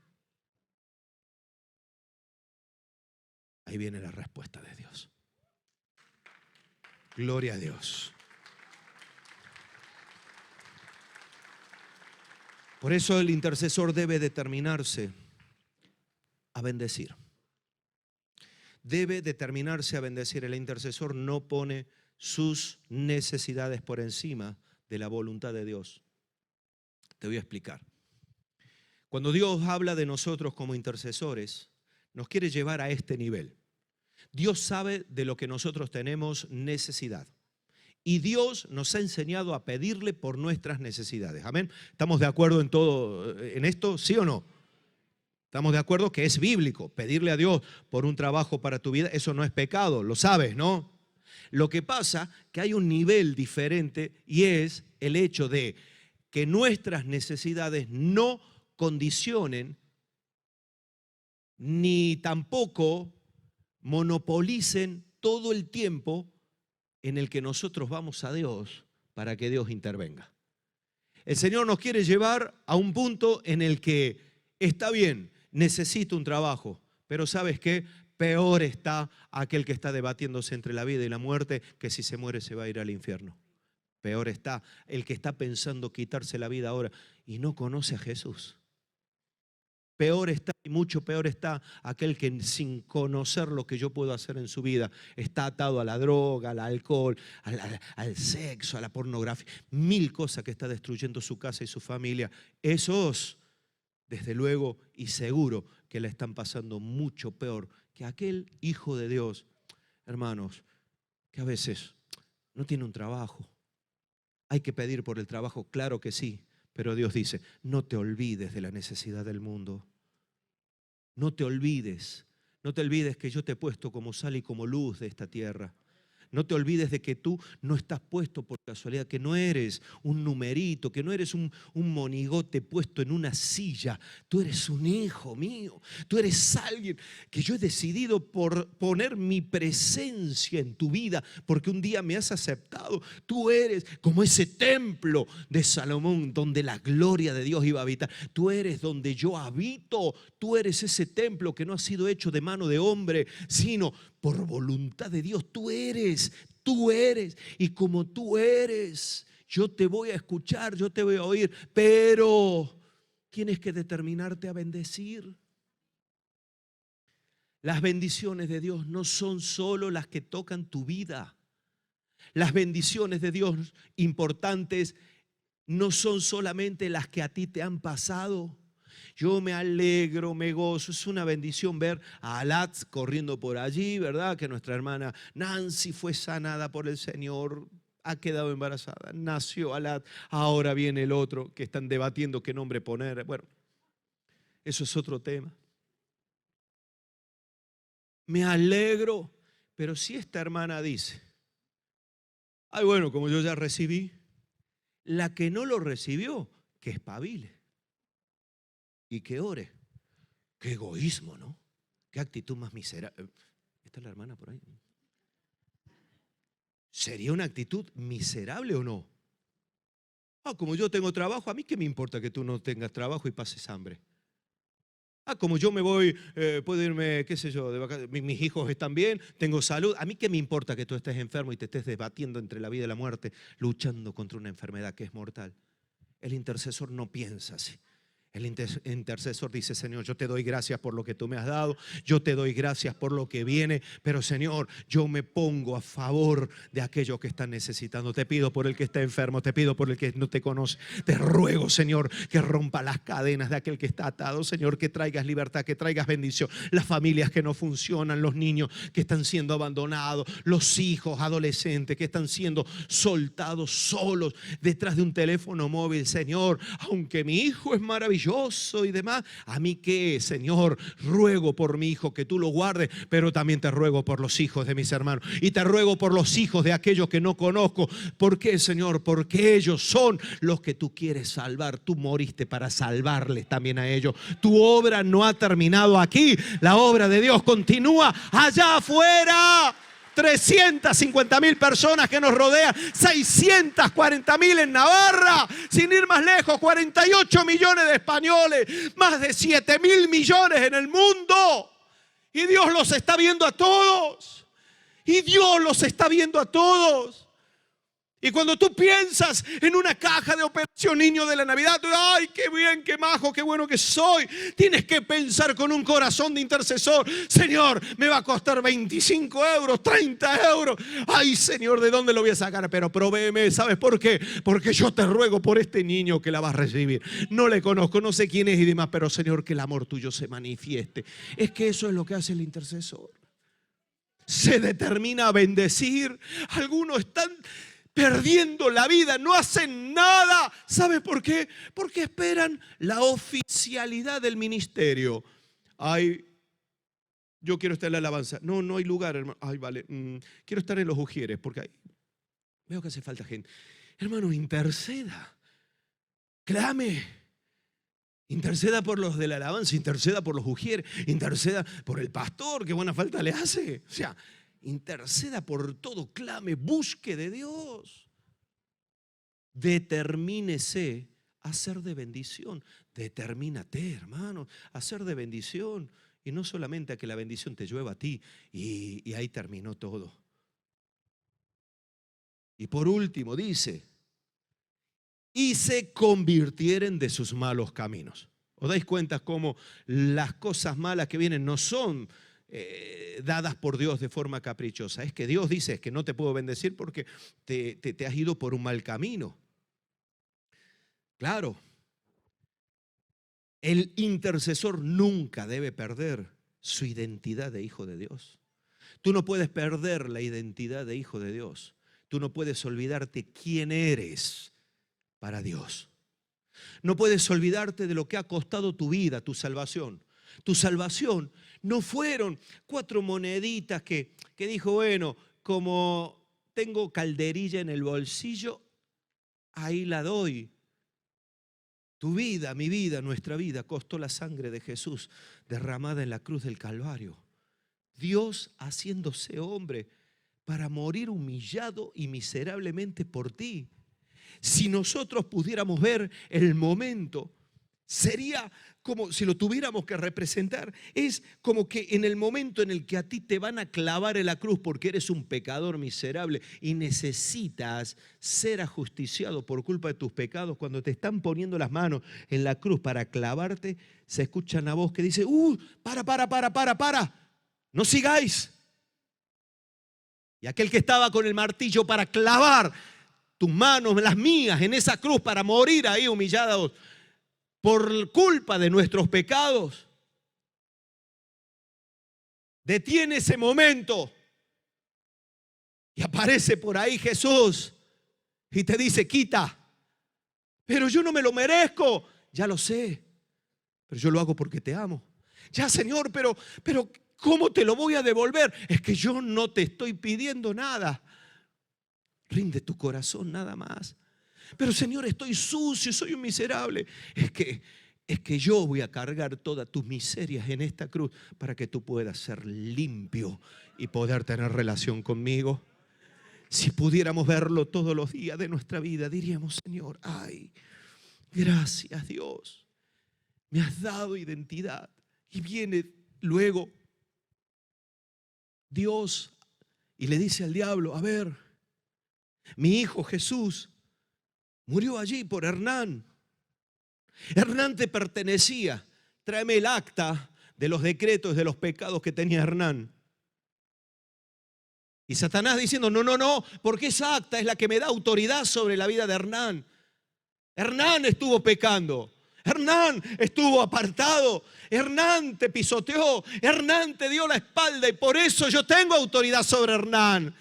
ahí viene la respuesta de Dios. Gloria a Dios. Por eso el intercesor debe determinarse a bendecir. Debe determinarse a bendecir. El intercesor no pone sus necesidades por encima de la voluntad de Dios. Te voy a explicar. Cuando Dios habla de nosotros como intercesores, nos quiere llevar a este nivel. Dios sabe de lo que nosotros tenemos necesidad. Y Dios nos ha enseñado a pedirle por nuestras necesidades. Amén. ¿Estamos de acuerdo en todo, en esto? ¿Sí o no? Estamos de acuerdo que es bíblico. Pedirle a Dios por un trabajo para tu vida, eso no es pecado, lo sabes, ¿no? Lo que pasa que hay un nivel diferente y es el hecho de que nuestras necesidades no condicionen ni tampoco monopolicen todo el tiempo en el que nosotros vamos a Dios para que Dios intervenga. El Señor nos quiere llevar a un punto en el que está bien, necesito un trabajo, pero ¿sabes qué? Peor está aquel que está debatiéndose entre la vida y la muerte, que si se muere se va a ir al infierno. Peor está el que está pensando quitarse la vida ahora y no conoce a Jesús. Peor está, y mucho peor está aquel que sin conocer lo que yo puedo hacer en su vida está atado a la droga, al alcohol, al sexo, a la pornografía, mil cosas que está destruyendo su casa y su familia. Esos, desde luego y seguro, que le están pasando mucho peor que aquel hijo de Dios, hermanos, que a veces no tiene un trabajo. Hay que pedir por el trabajo, claro que sí. Pero Dios dice, no te olvides de la necesidad del mundo. No te olvides que yo te he puesto como sal y como luz de esta tierra. No te olvides de que tú no estás puesto por casualidad, que no eres un numerito, que no eres un monigote puesto en una silla. Tú eres un hijo mío. Tú eres alguien que yo he decidido por poner mi presencia en tu vida, porque un día me has aceptado. Tú eres como ese templo de Salomón donde la gloria de Dios iba a habitar. Tú eres donde yo habito. Tú eres ese templo que no ha sido hecho de mano de hombre, sino por voluntad de Dios. Tú eres. Y como tú eres, yo te voy a escuchar, yo te voy a oír, pero tienes que determinarte a bendecir. Las bendiciones de Dios no son solo las que tocan tu vida. Las bendiciones de Dios importantes no son solamente las que a ti te han pasado. Yo me alegro, me gozo, es una bendición ver a Alat corriendo por allí, ¿verdad? Que nuestra hermana Nancy fue sanada por el Señor, ha quedado embarazada, nació Alat, ahora viene el otro que están debatiendo qué nombre poner. Bueno, eso es otro tema. Me alegro, pero si esta hermana dice, ay, bueno, como yo ya recibí, la que no lo recibió, que espabile y que ore. Qué egoísmo, ¿no? Qué actitud más miserable. ¿Está la hermana por ahí? ¿Sería una actitud miserable o no? Ah, como yo tengo trabajo, a mí qué me importa que tú no tengas trabajo y pases hambre. Ah, como yo me voy, puedo irme, qué sé yo, de vacaciones, mis hijos están bien, tengo salud. A mí qué me importa que tú estés enfermo y te estés debatiendo entre la vida y la muerte, luchando contra una enfermedad que es mortal. El intercesor no piensa así. El intercesor dice: Señor, yo te doy gracias por lo que tú me has dado, yo te doy gracias por lo que viene, pero Señor, yo me pongo a favor de aquellos que están necesitando. Te pido por el que está enfermo, te pido por el que no te conoce. Te ruego, Señor, que rompa las cadenas de aquel que está atado. Señor, que traigas libertad, que traigas bendición. Las familias que no funcionan, los niños que están siendo abandonados, los hijos, adolescentes que están siendo soltados solos detrás de un teléfono móvil. Señor, aunque mi hijo es maravilloso y demás, a mí que, Señor, ruego por mi hijo que tú lo guardes, pero también te ruego por los hijos de mis hermanos y te ruego por los hijos de aquellos que no conozco. ¿Por qué, Señor? Porque ellos son los que tú quieres salvar. Tú moriste para salvarles también a ellos. Tu obra no ha terminado aquí, la obra de Dios continúa allá afuera. 350.000 personas que nos rodean, 640.000 en Navarra, sin ir más lejos, 48 millones de españoles, más de 7.000 millones en el mundo. Y Dios los está viendo a todos. Y Dios los está viendo a todos. Y cuando tú piensas en una caja de operación niño de la Navidad, tú, ay, qué bien, qué majo, qué bueno que soy. Tienes que pensar con un corazón de intercesor: Señor, me va a costar 25 euros, 30 euros. Ay, Señor, ¿de dónde lo voy a sacar? Pero provéeme. ¿Sabes por qué? Porque yo te ruego por este niño que la vas a recibir. No le conozco, no sé quién es y demás, pero Señor, que el amor tuyo se manifieste. Es que eso es lo que hace el intercesor. Se determina a bendecir. Algunos están perdiendo la vida, no hacen nada. ¿Sabes por qué? Porque esperan la oficialidad del ministerio. Ay, yo quiero estar en la alabanza. No, no hay lugar, hermano. Ay, vale. Quiero estar en los ujieres porque ahí veo que hace falta gente. Hermano, interceda. Clame. Interceda por los de la alabanza, interceda por los ujieres, interceda por el pastor, que buena falta le hace. O sea, interceda por todo, clame, busque de Dios. Determínese a ser de bendición. Determínate, hermano, a ser de bendición. Y no solamente a que la bendición te llueva a ti y ahí terminó todo. Y por último dice: y se convirtieren de sus malos caminos. ¿Os dais cuenta cómo las cosas malas que vienen no son dadas por Dios de forma caprichosa? Es que Dios dice: es que no te puedo bendecir porque te has ido por un mal camino. Claro, el intercesor nunca debe perder su identidad de hijo de Dios. Tú no puedes perder la identidad de hijo de Dios. Tú no puedes olvidarte quién eres para Dios. No puedes olvidarte de lo que ha costado tu vida, tu salvación. Tu salvación no fueron 4 moneditas que dijo: bueno, como tengo calderilla en el bolsillo, ahí la doy. Tu vida, mi vida, nuestra vida costó la sangre de Jesús derramada en la cruz del Calvario. Dios haciéndose hombre para morir humillado y miserablemente por ti. Si nosotros pudiéramos ver el momento, sería como si lo tuviéramos que representar. Es como que en el momento en el que a ti te van a clavar en la cruz porque eres un pecador miserable y necesitas ser ajusticiado por culpa de tus pecados, cuando te están poniendo las manos en la cruz para clavarte, se escucha una voz que dice: para, no sigáis. Y aquel que estaba con el martillo para clavar tus manos, las mías, en esa cruz para morir ahí humillados por culpa de nuestros pecados, detiene ese momento y aparece por ahí Jesús y te dice: quita. Pero yo no me lo merezco. Ya lo sé, pero yo lo hago porque te amo. Ya, Señor, pero ¿cómo te lo voy a devolver? Es que yo no te estoy pidiendo nada. Rinde tu corazón nada más. Pero, Señor, estoy sucio, soy un miserable. Es que yo voy a cargar todas tus miserias en esta cruz para que tú puedas ser limpio y poder tener relación conmigo. Si pudiéramos verlo todos los días de nuestra vida, diríamos: Señor, ay, gracias Dios, me has dado identidad. Y viene luego Dios y le dice al diablo: a ver, mi hijo Jesús murió allí por Hernán. Hernán te pertenecía. Tráeme el acta de los decretos, de los pecados que tenía Hernán. Y Satanás diciendo, no, porque esa acta es la que me da autoridad sobre la vida de Hernán. Hernán estuvo pecando. Hernán estuvo apartado. Hernán te pisoteó. Hernán te dio la espalda y por eso yo tengo autoridad sobre Hernán.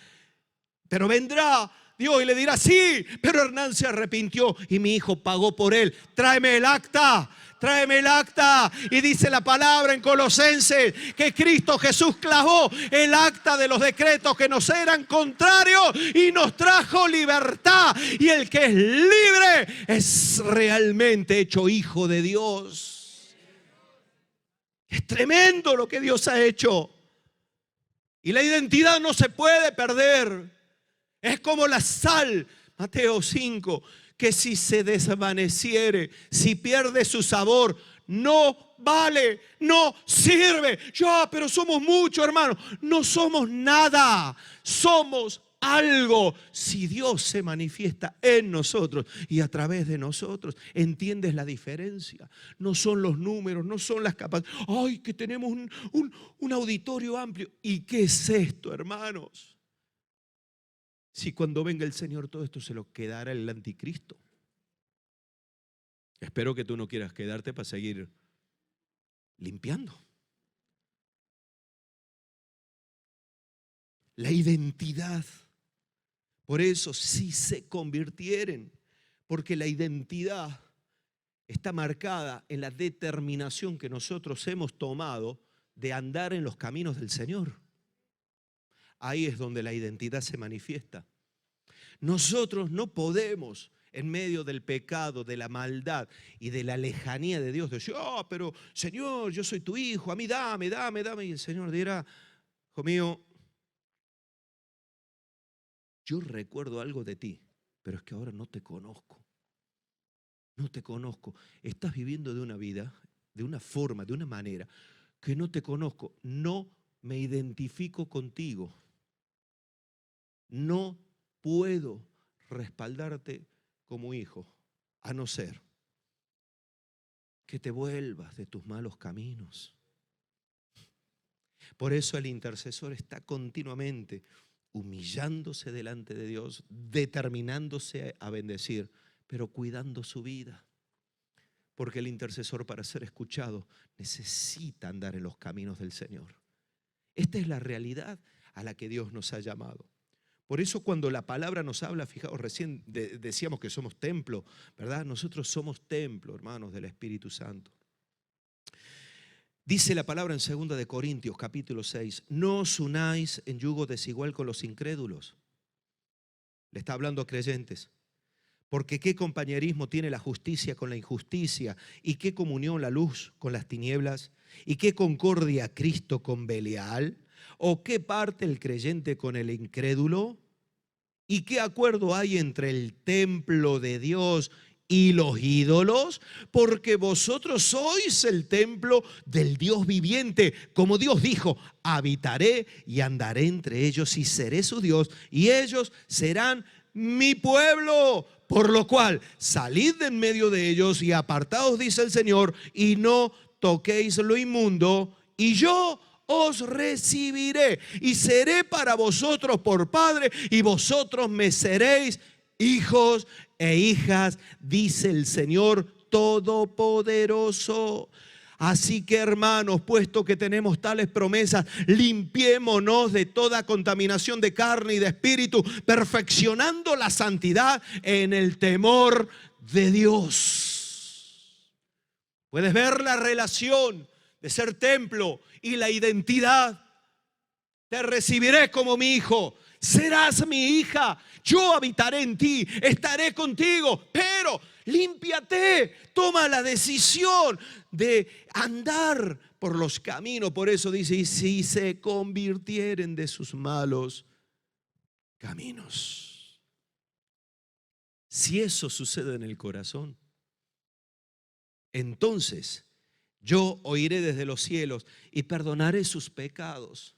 Pero vendrá Dios y le dirá, sí, pero Hernán se arrepintió y mi hijo pagó por él. Tráeme el acta. Tráeme el acta. Y dice la palabra en Colosenses que Cristo Jesús clavó el acta de los decretos que nos eran contrarios y nos trajo libertad. Y el que es libre es realmente hecho hijo de Dios. Es tremendo lo que Dios ha hecho. Y la identidad no se puede perder. Es como la sal, Mateo 5. Que si se desvaneciere, si pierde su sabor, no vale, no sirve. Pero somos muchos, hermanos. No somos nada, somos algo. Si Dios se manifiesta en nosotros y a través de nosotros, ¿entiendes la diferencia? No son los números, no son las capacidades. ¡Ay, que tenemos un auditorio amplio! ¿Y qué es esto, hermanos? Si cuando venga el Señor todo esto se lo quedará el anticristo. Espero que tú no quieras quedarte para seguir limpiando. La identidad. Por eso si se convirtieren, porque la identidad está marcada en la determinación que nosotros hemos tomado de andar en los caminos del Señor. Ahí es donde la identidad se manifiesta. Nosotros no podemos, en medio del pecado, de la maldad y de la lejanía de Dios, decir, pero Señor, yo soy tu hijo, a mí dame. Y el Señor dirá, hijo mío, yo recuerdo algo de ti, pero es que ahora no te conozco. No te conozco. Estás viviendo de una vida, de una forma, de una manera que no te conozco. No me identifico contigo. No puedo respaldarte como hijo, a no ser que te vuelvas de tus malos caminos. Por eso el intercesor está continuamente humillándose delante de Dios, determinándose a bendecir, pero cuidando su vida. Porque el intercesor, para ser escuchado, necesita andar en los caminos del Señor. Esta es la realidad a la que Dios nos ha llamado. Por eso cuando la palabra nos habla, fijaos, recién decíamos que somos templo, ¿verdad? Nosotros somos templo, hermanos, del Espíritu Santo. Dice la palabra en 2 de Corintios, capítulo 6, no os unáis en yugo desigual con los incrédulos. Le está hablando a creyentes. Porque qué compañerismo tiene la justicia con la injusticia, y qué comunión la luz con las tinieblas, y qué concordia Cristo con Belial, o qué parte el creyente con el incrédulo, y qué acuerdo hay entre el templo de Dios y los ídolos, porque vosotros sois el templo del Dios viviente. Como Dios dijo, habitaré y andaré entre ellos y seré su Dios, y ellos serán mi pueblo. Por lo cual, salid de en medio de ellos y apartaos, dice el Señor, y no toquéis lo inmundo, y yo os recibiré y seré para vosotros por padre, y vosotros me seréis hijos e hijas, dice el Señor Todopoderoso. Así que, hermanos, puesto que tenemos tales promesas, limpiémonos de toda contaminación de carne y de espíritu, perfeccionando la santidad en el temor de Dios. ¿Puedes ver la relación de ser templo y la identidad? Te recibiré como mi hijo, serás mi hija, yo habitaré en ti, estaré contigo, pero límpiate, toma la decisión de andar por los caminos. Por eso dice, y si se convirtieren de sus malos caminos. Si eso sucede en el corazón, entonces yo oiré desde los cielos y perdonaré sus pecados.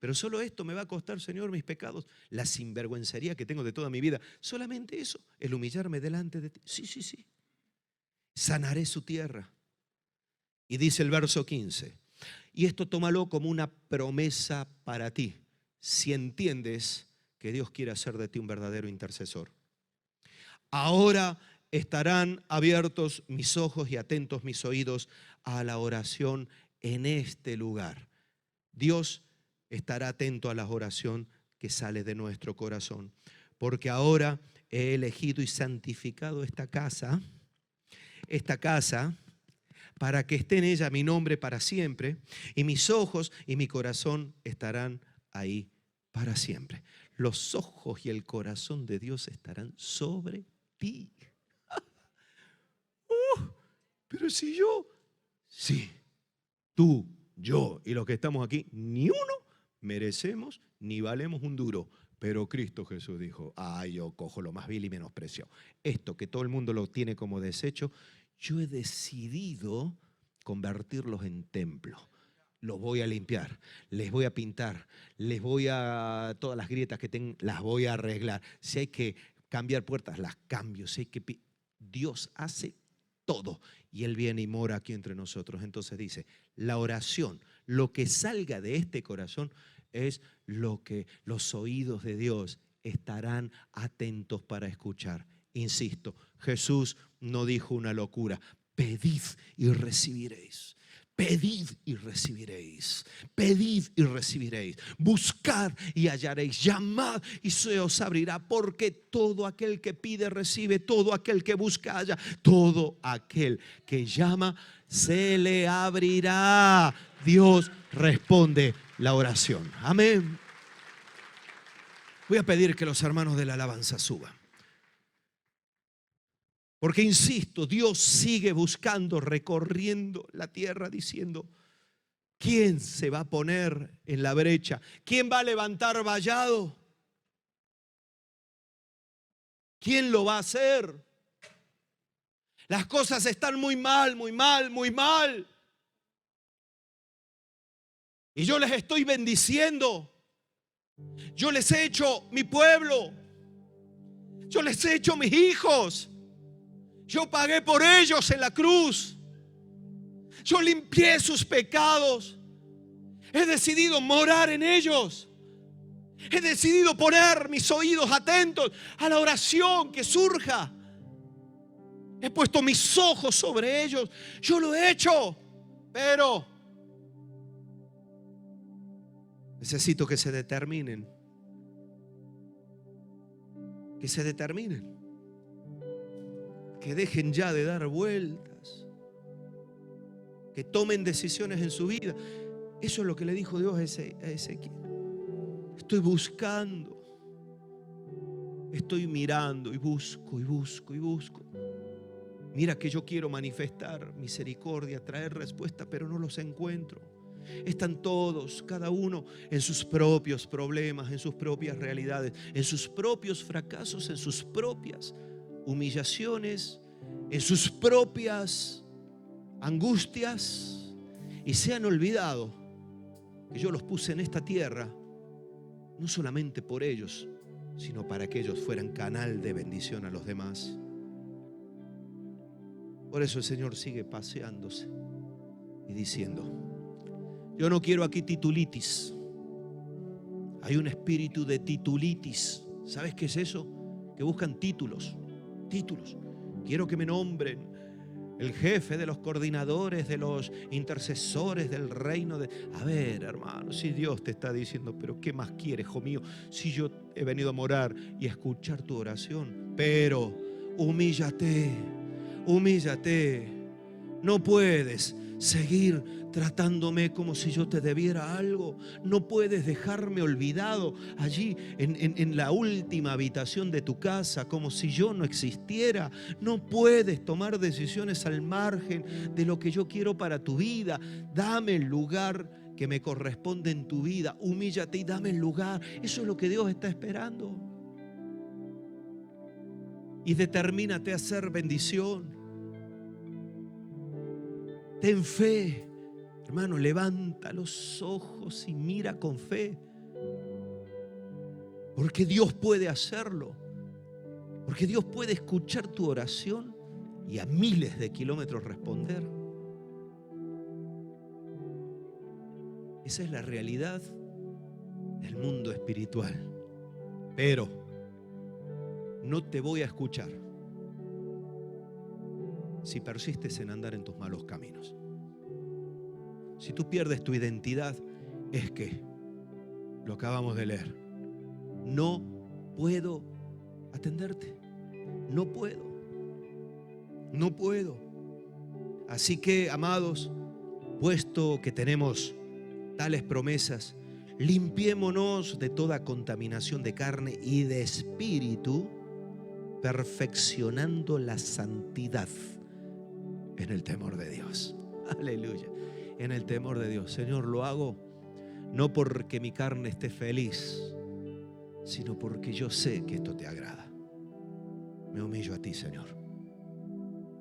Pero solo esto me va a costar, Señor, mis pecados, la sinvergüencería que tengo de toda mi vida. Solamente eso, el humillarme delante de ti. Sí, sí, sí. Sanaré su tierra. Y dice el verso 15, y esto tómalo como una promesa para ti, si entiendes que Dios quiere hacer de ti un verdadero intercesor. Ahora estarán abiertos mis ojos y atentos mis oídos a la oración en este lugar. Dios estará atento a la oración que sale de nuestro corazón, porque ahora he elegido y santificado esta casa, para que esté en ella mi nombre para siempre, y mis ojos y mi corazón estarán ahí para siempre. Los ojos y el corazón de Dios estarán sobre ti. Pero si yo, sí, tú, yo y los que estamos aquí, ni uno merecemos ni valemos un duro. Pero Cristo Jesús dijo, yo cojo lo más vil y menosprecio. Esto que todo el mundo lo tiene como desecho, yo he decidido convertirlos en templo. Los voy a limpiar, les voy a pintar, todas las grietas que tengan, las voy a arreglar. Si hay que cambiar puertas, las cambio. Si hay que, Dios hace todo y Él viene y mora aquí entre nosotros. Entonces dice, la oración, lo que salga de este corazón es lo que los oídos de Dios estarán atentos para escuchar. Insisto, Jesús no dijo una locura. Pedid y recibiréis. Pedid y recibiréis. Pedid y recibiréis. Buscad y hallaréis. Llamad y se os abrirá. Porque todo aquel que pide recibe. Todo aquel que busca halla. Todo aquel que llama se le abrirá. Dios responde la oración. Amén. Voy a pedir que los hermanos de la alabanza suban. Porque insisto, Dios sigue buscando, recorriendo la tierra diciendo, ¿quién se va a poner en la brecha? ¿Quién va a levantar vallado? ¿Quién lo va a hacer? Las cosas están muy mal, muy mal, muy mal. Y yo les estoy bendiciendo. Yo les he hecho mi pueblo. Yo les he hecho mis hijos. Yo pagué por ellos en la cruz. Yo limpié sus pecados. He decidido morar en ellos. He decidido poner mis oídos atentos a la oración que surja. He puesto mis ojos sobre ellos. Yo lo he hecho. Pero necesito que se determinen. Que se determinen. Que dejen ya de dar vueltas. Que tomen decisiones en su vida. Eso es lo que le dijo Dios a Ezequiel. Estoy buscando. Estoy mirando y busco y busco y busco. Mira que yo quiero manifestar misericordia, traer respuesta, pero no los encuentro. Están todos, cada uno en sus propios problemas, en sus propias realidades, en sus propios fracasos, en sus propias humillaciones, en sus propias angustias, y se han olvidado que yo los puse en esta tierra no solamente por ellos, sino para que ellos fueran canal de bendición a los demás. Por eso el Señor sigue paseándose y diciendo, yo no quiero aquí titulitis. Hay un espíritu de titulitis. ¿Sabes qué es eso? Que buscan títulos. Títulos. Quiero que me nombren el jefe de los coordinadores, de los intercesores del reino de... A ver, hermano, si Dios te está diciendo, pero ¿qué más quieres, hijo mío? Si yo he venido a morar y a escuchar tu oración. Pero humíllate, humíllate. No puedes seguir tratándome como si yo te debiera algo. No puedes dejarme olvidado allí en la última habitación de tu casa, como si yo no existiera. No puedes tomar decisiones al margen de lo que yo quiero para tu vida. Dame el lugar que me corresponde en tu vida. Humíllate y dame el lugar. Eso es lo que Dios está esperando. Y determínate a hacer bendición. Ten fe, hermano, levanta los ojos y mira con fe. Porque Dios puede hacerlo. Porque Dios puede escuchar tu oración y a miles de kilómetros responder. Esa es la realidad del mundo espiritual. Pero no te voy a escuchar si persistes en andar en tus malos caminos. Si tú pierdes tu identidad, es que, lo acabamos de leer, no puedo atenderte. No puedo. Así que, amados, puesto que tenemos tales promesas, limpiémonos de toda contaminación de carne y de espíritu, perfeccionando la santidad en el temor de Dios. Aleluya. En el temor de Dios. Señor, lo hago no porque mi carne esté feliz, sino porque yo sé que esto te agrada. Me humillo a ti, Señor.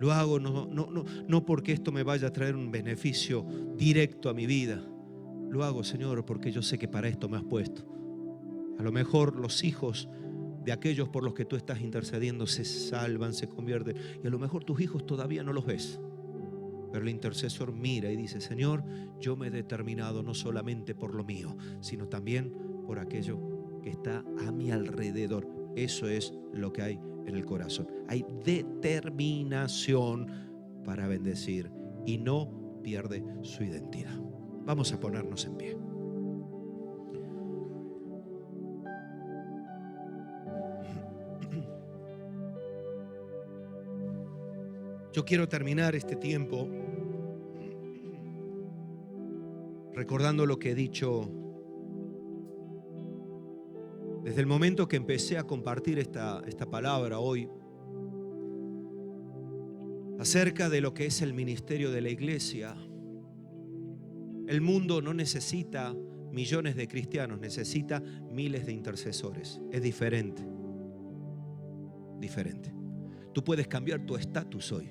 Lo hago no porque esto me vaya a traer un beneficio directo a mi vida. Lo hago, Señor, porque yo sé que para esto me has puesto. A lo mejor los hijos de aquellos por los que tú estás intercediendo se salvan, se convierten. Y a lo mejor tus hijos todavía no los ves. Pero el intercesor mira y dice: Señor, yo me he determinado no solamente por lo mío, sino también por aquello que está a mi alrededor. Eso es lo que hay en el corazón. Hay determinación para bendecir y no pierde su identidad. Vamos a ponernos en pie. Yo quiero terminar este tiempo recordando lo que he dicho desde el momento que empecé a compartir esta palabra hoy acerca de lo que es el ministerio de la iglesia. El mundo no necesita millones de cristianos, necesita miles de intercesores. Es diferente. Tú puedes cambiar tu estatus hoy.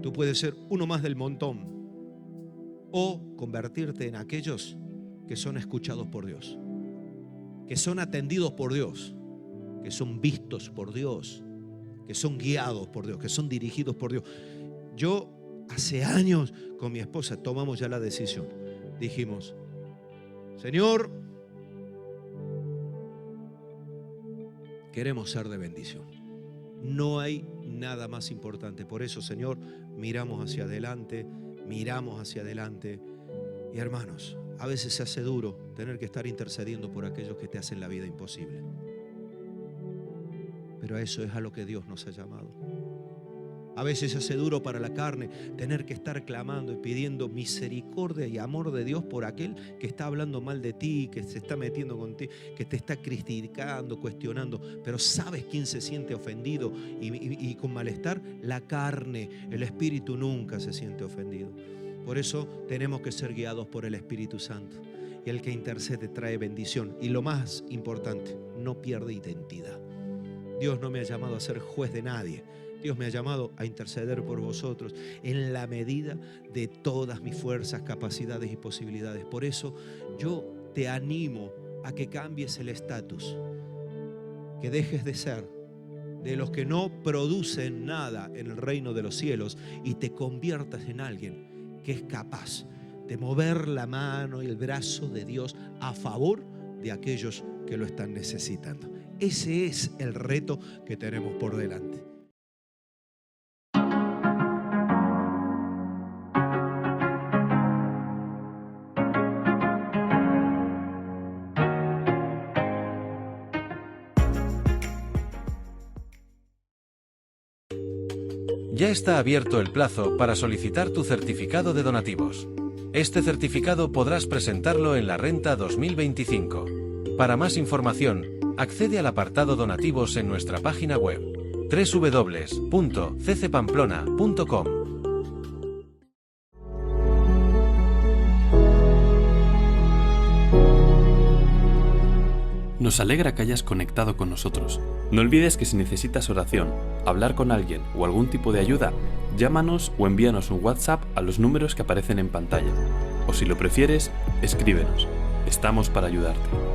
Tú puedes ser uno más del montón o convertirte en aquellos que son escuchados por Dios, que son atendidos por Dios, que son vistos por Dios, que son guiados por Dios, que son dirigidos por Dios. Yo hace años con mi esposa tomamos ya la decisión. Dijimos: Señor, queremos ser de bendición. No hay nada más importante. Por eso, Señor, miramos hacia adelante. Y hermanos, a veces se hace duro tener que estar intercediendo por aquellos que te hacen la vida imposible. Pero a eso es a lo que Dios nos ha llamado. A veces se hace duro para la carne tener que estar clamando y pidiendo misericordia y amor de Dios por aquel que está hablando mal de ti, que se está metiendo contigo, que te está criticando, cuestionando. Pero ¿sabes quién se siente ofendido y con malestar? La carne. El espíritu nunca se siente ofendido. Por eso tenemos que ser guiados por el Espíritu Santo. Y el que intercede trae bendición. Y lo más importante, no pierde identidad. Dios no me ha llamado a ser juez de nadie. Dios me ha llamado a interceder por vosotros en la medida de todas mis fuerzas, capacidades y posibilidades. Por eso yo te animo a que cambies el estatus, que dejes de ser de los que no producen nada en el reino de los cielos y te conviertas en alguien que es capaz de mover la mano y el brazo de Dios a favor de aquellos que lo están necesitando. Ese es el reto que tenemos por delante. Ya está abierto el plazo para solicitar tu certificado de donativos. Este certificado podrás presentarlo en la Renta 2025. Para más información, accede al apartado donativos en nuestra página web www.ccpamplona.com. Nos alegra que hayas conectado con nosotros. No olvides que si necesitas oración, hablar con alguien o algún tipo de ayuda, llámanos o envíanos un WhatsApp a los números que aparecen en pantalla. O si lo prefieres, escríbenos. Estamos para ayudarte.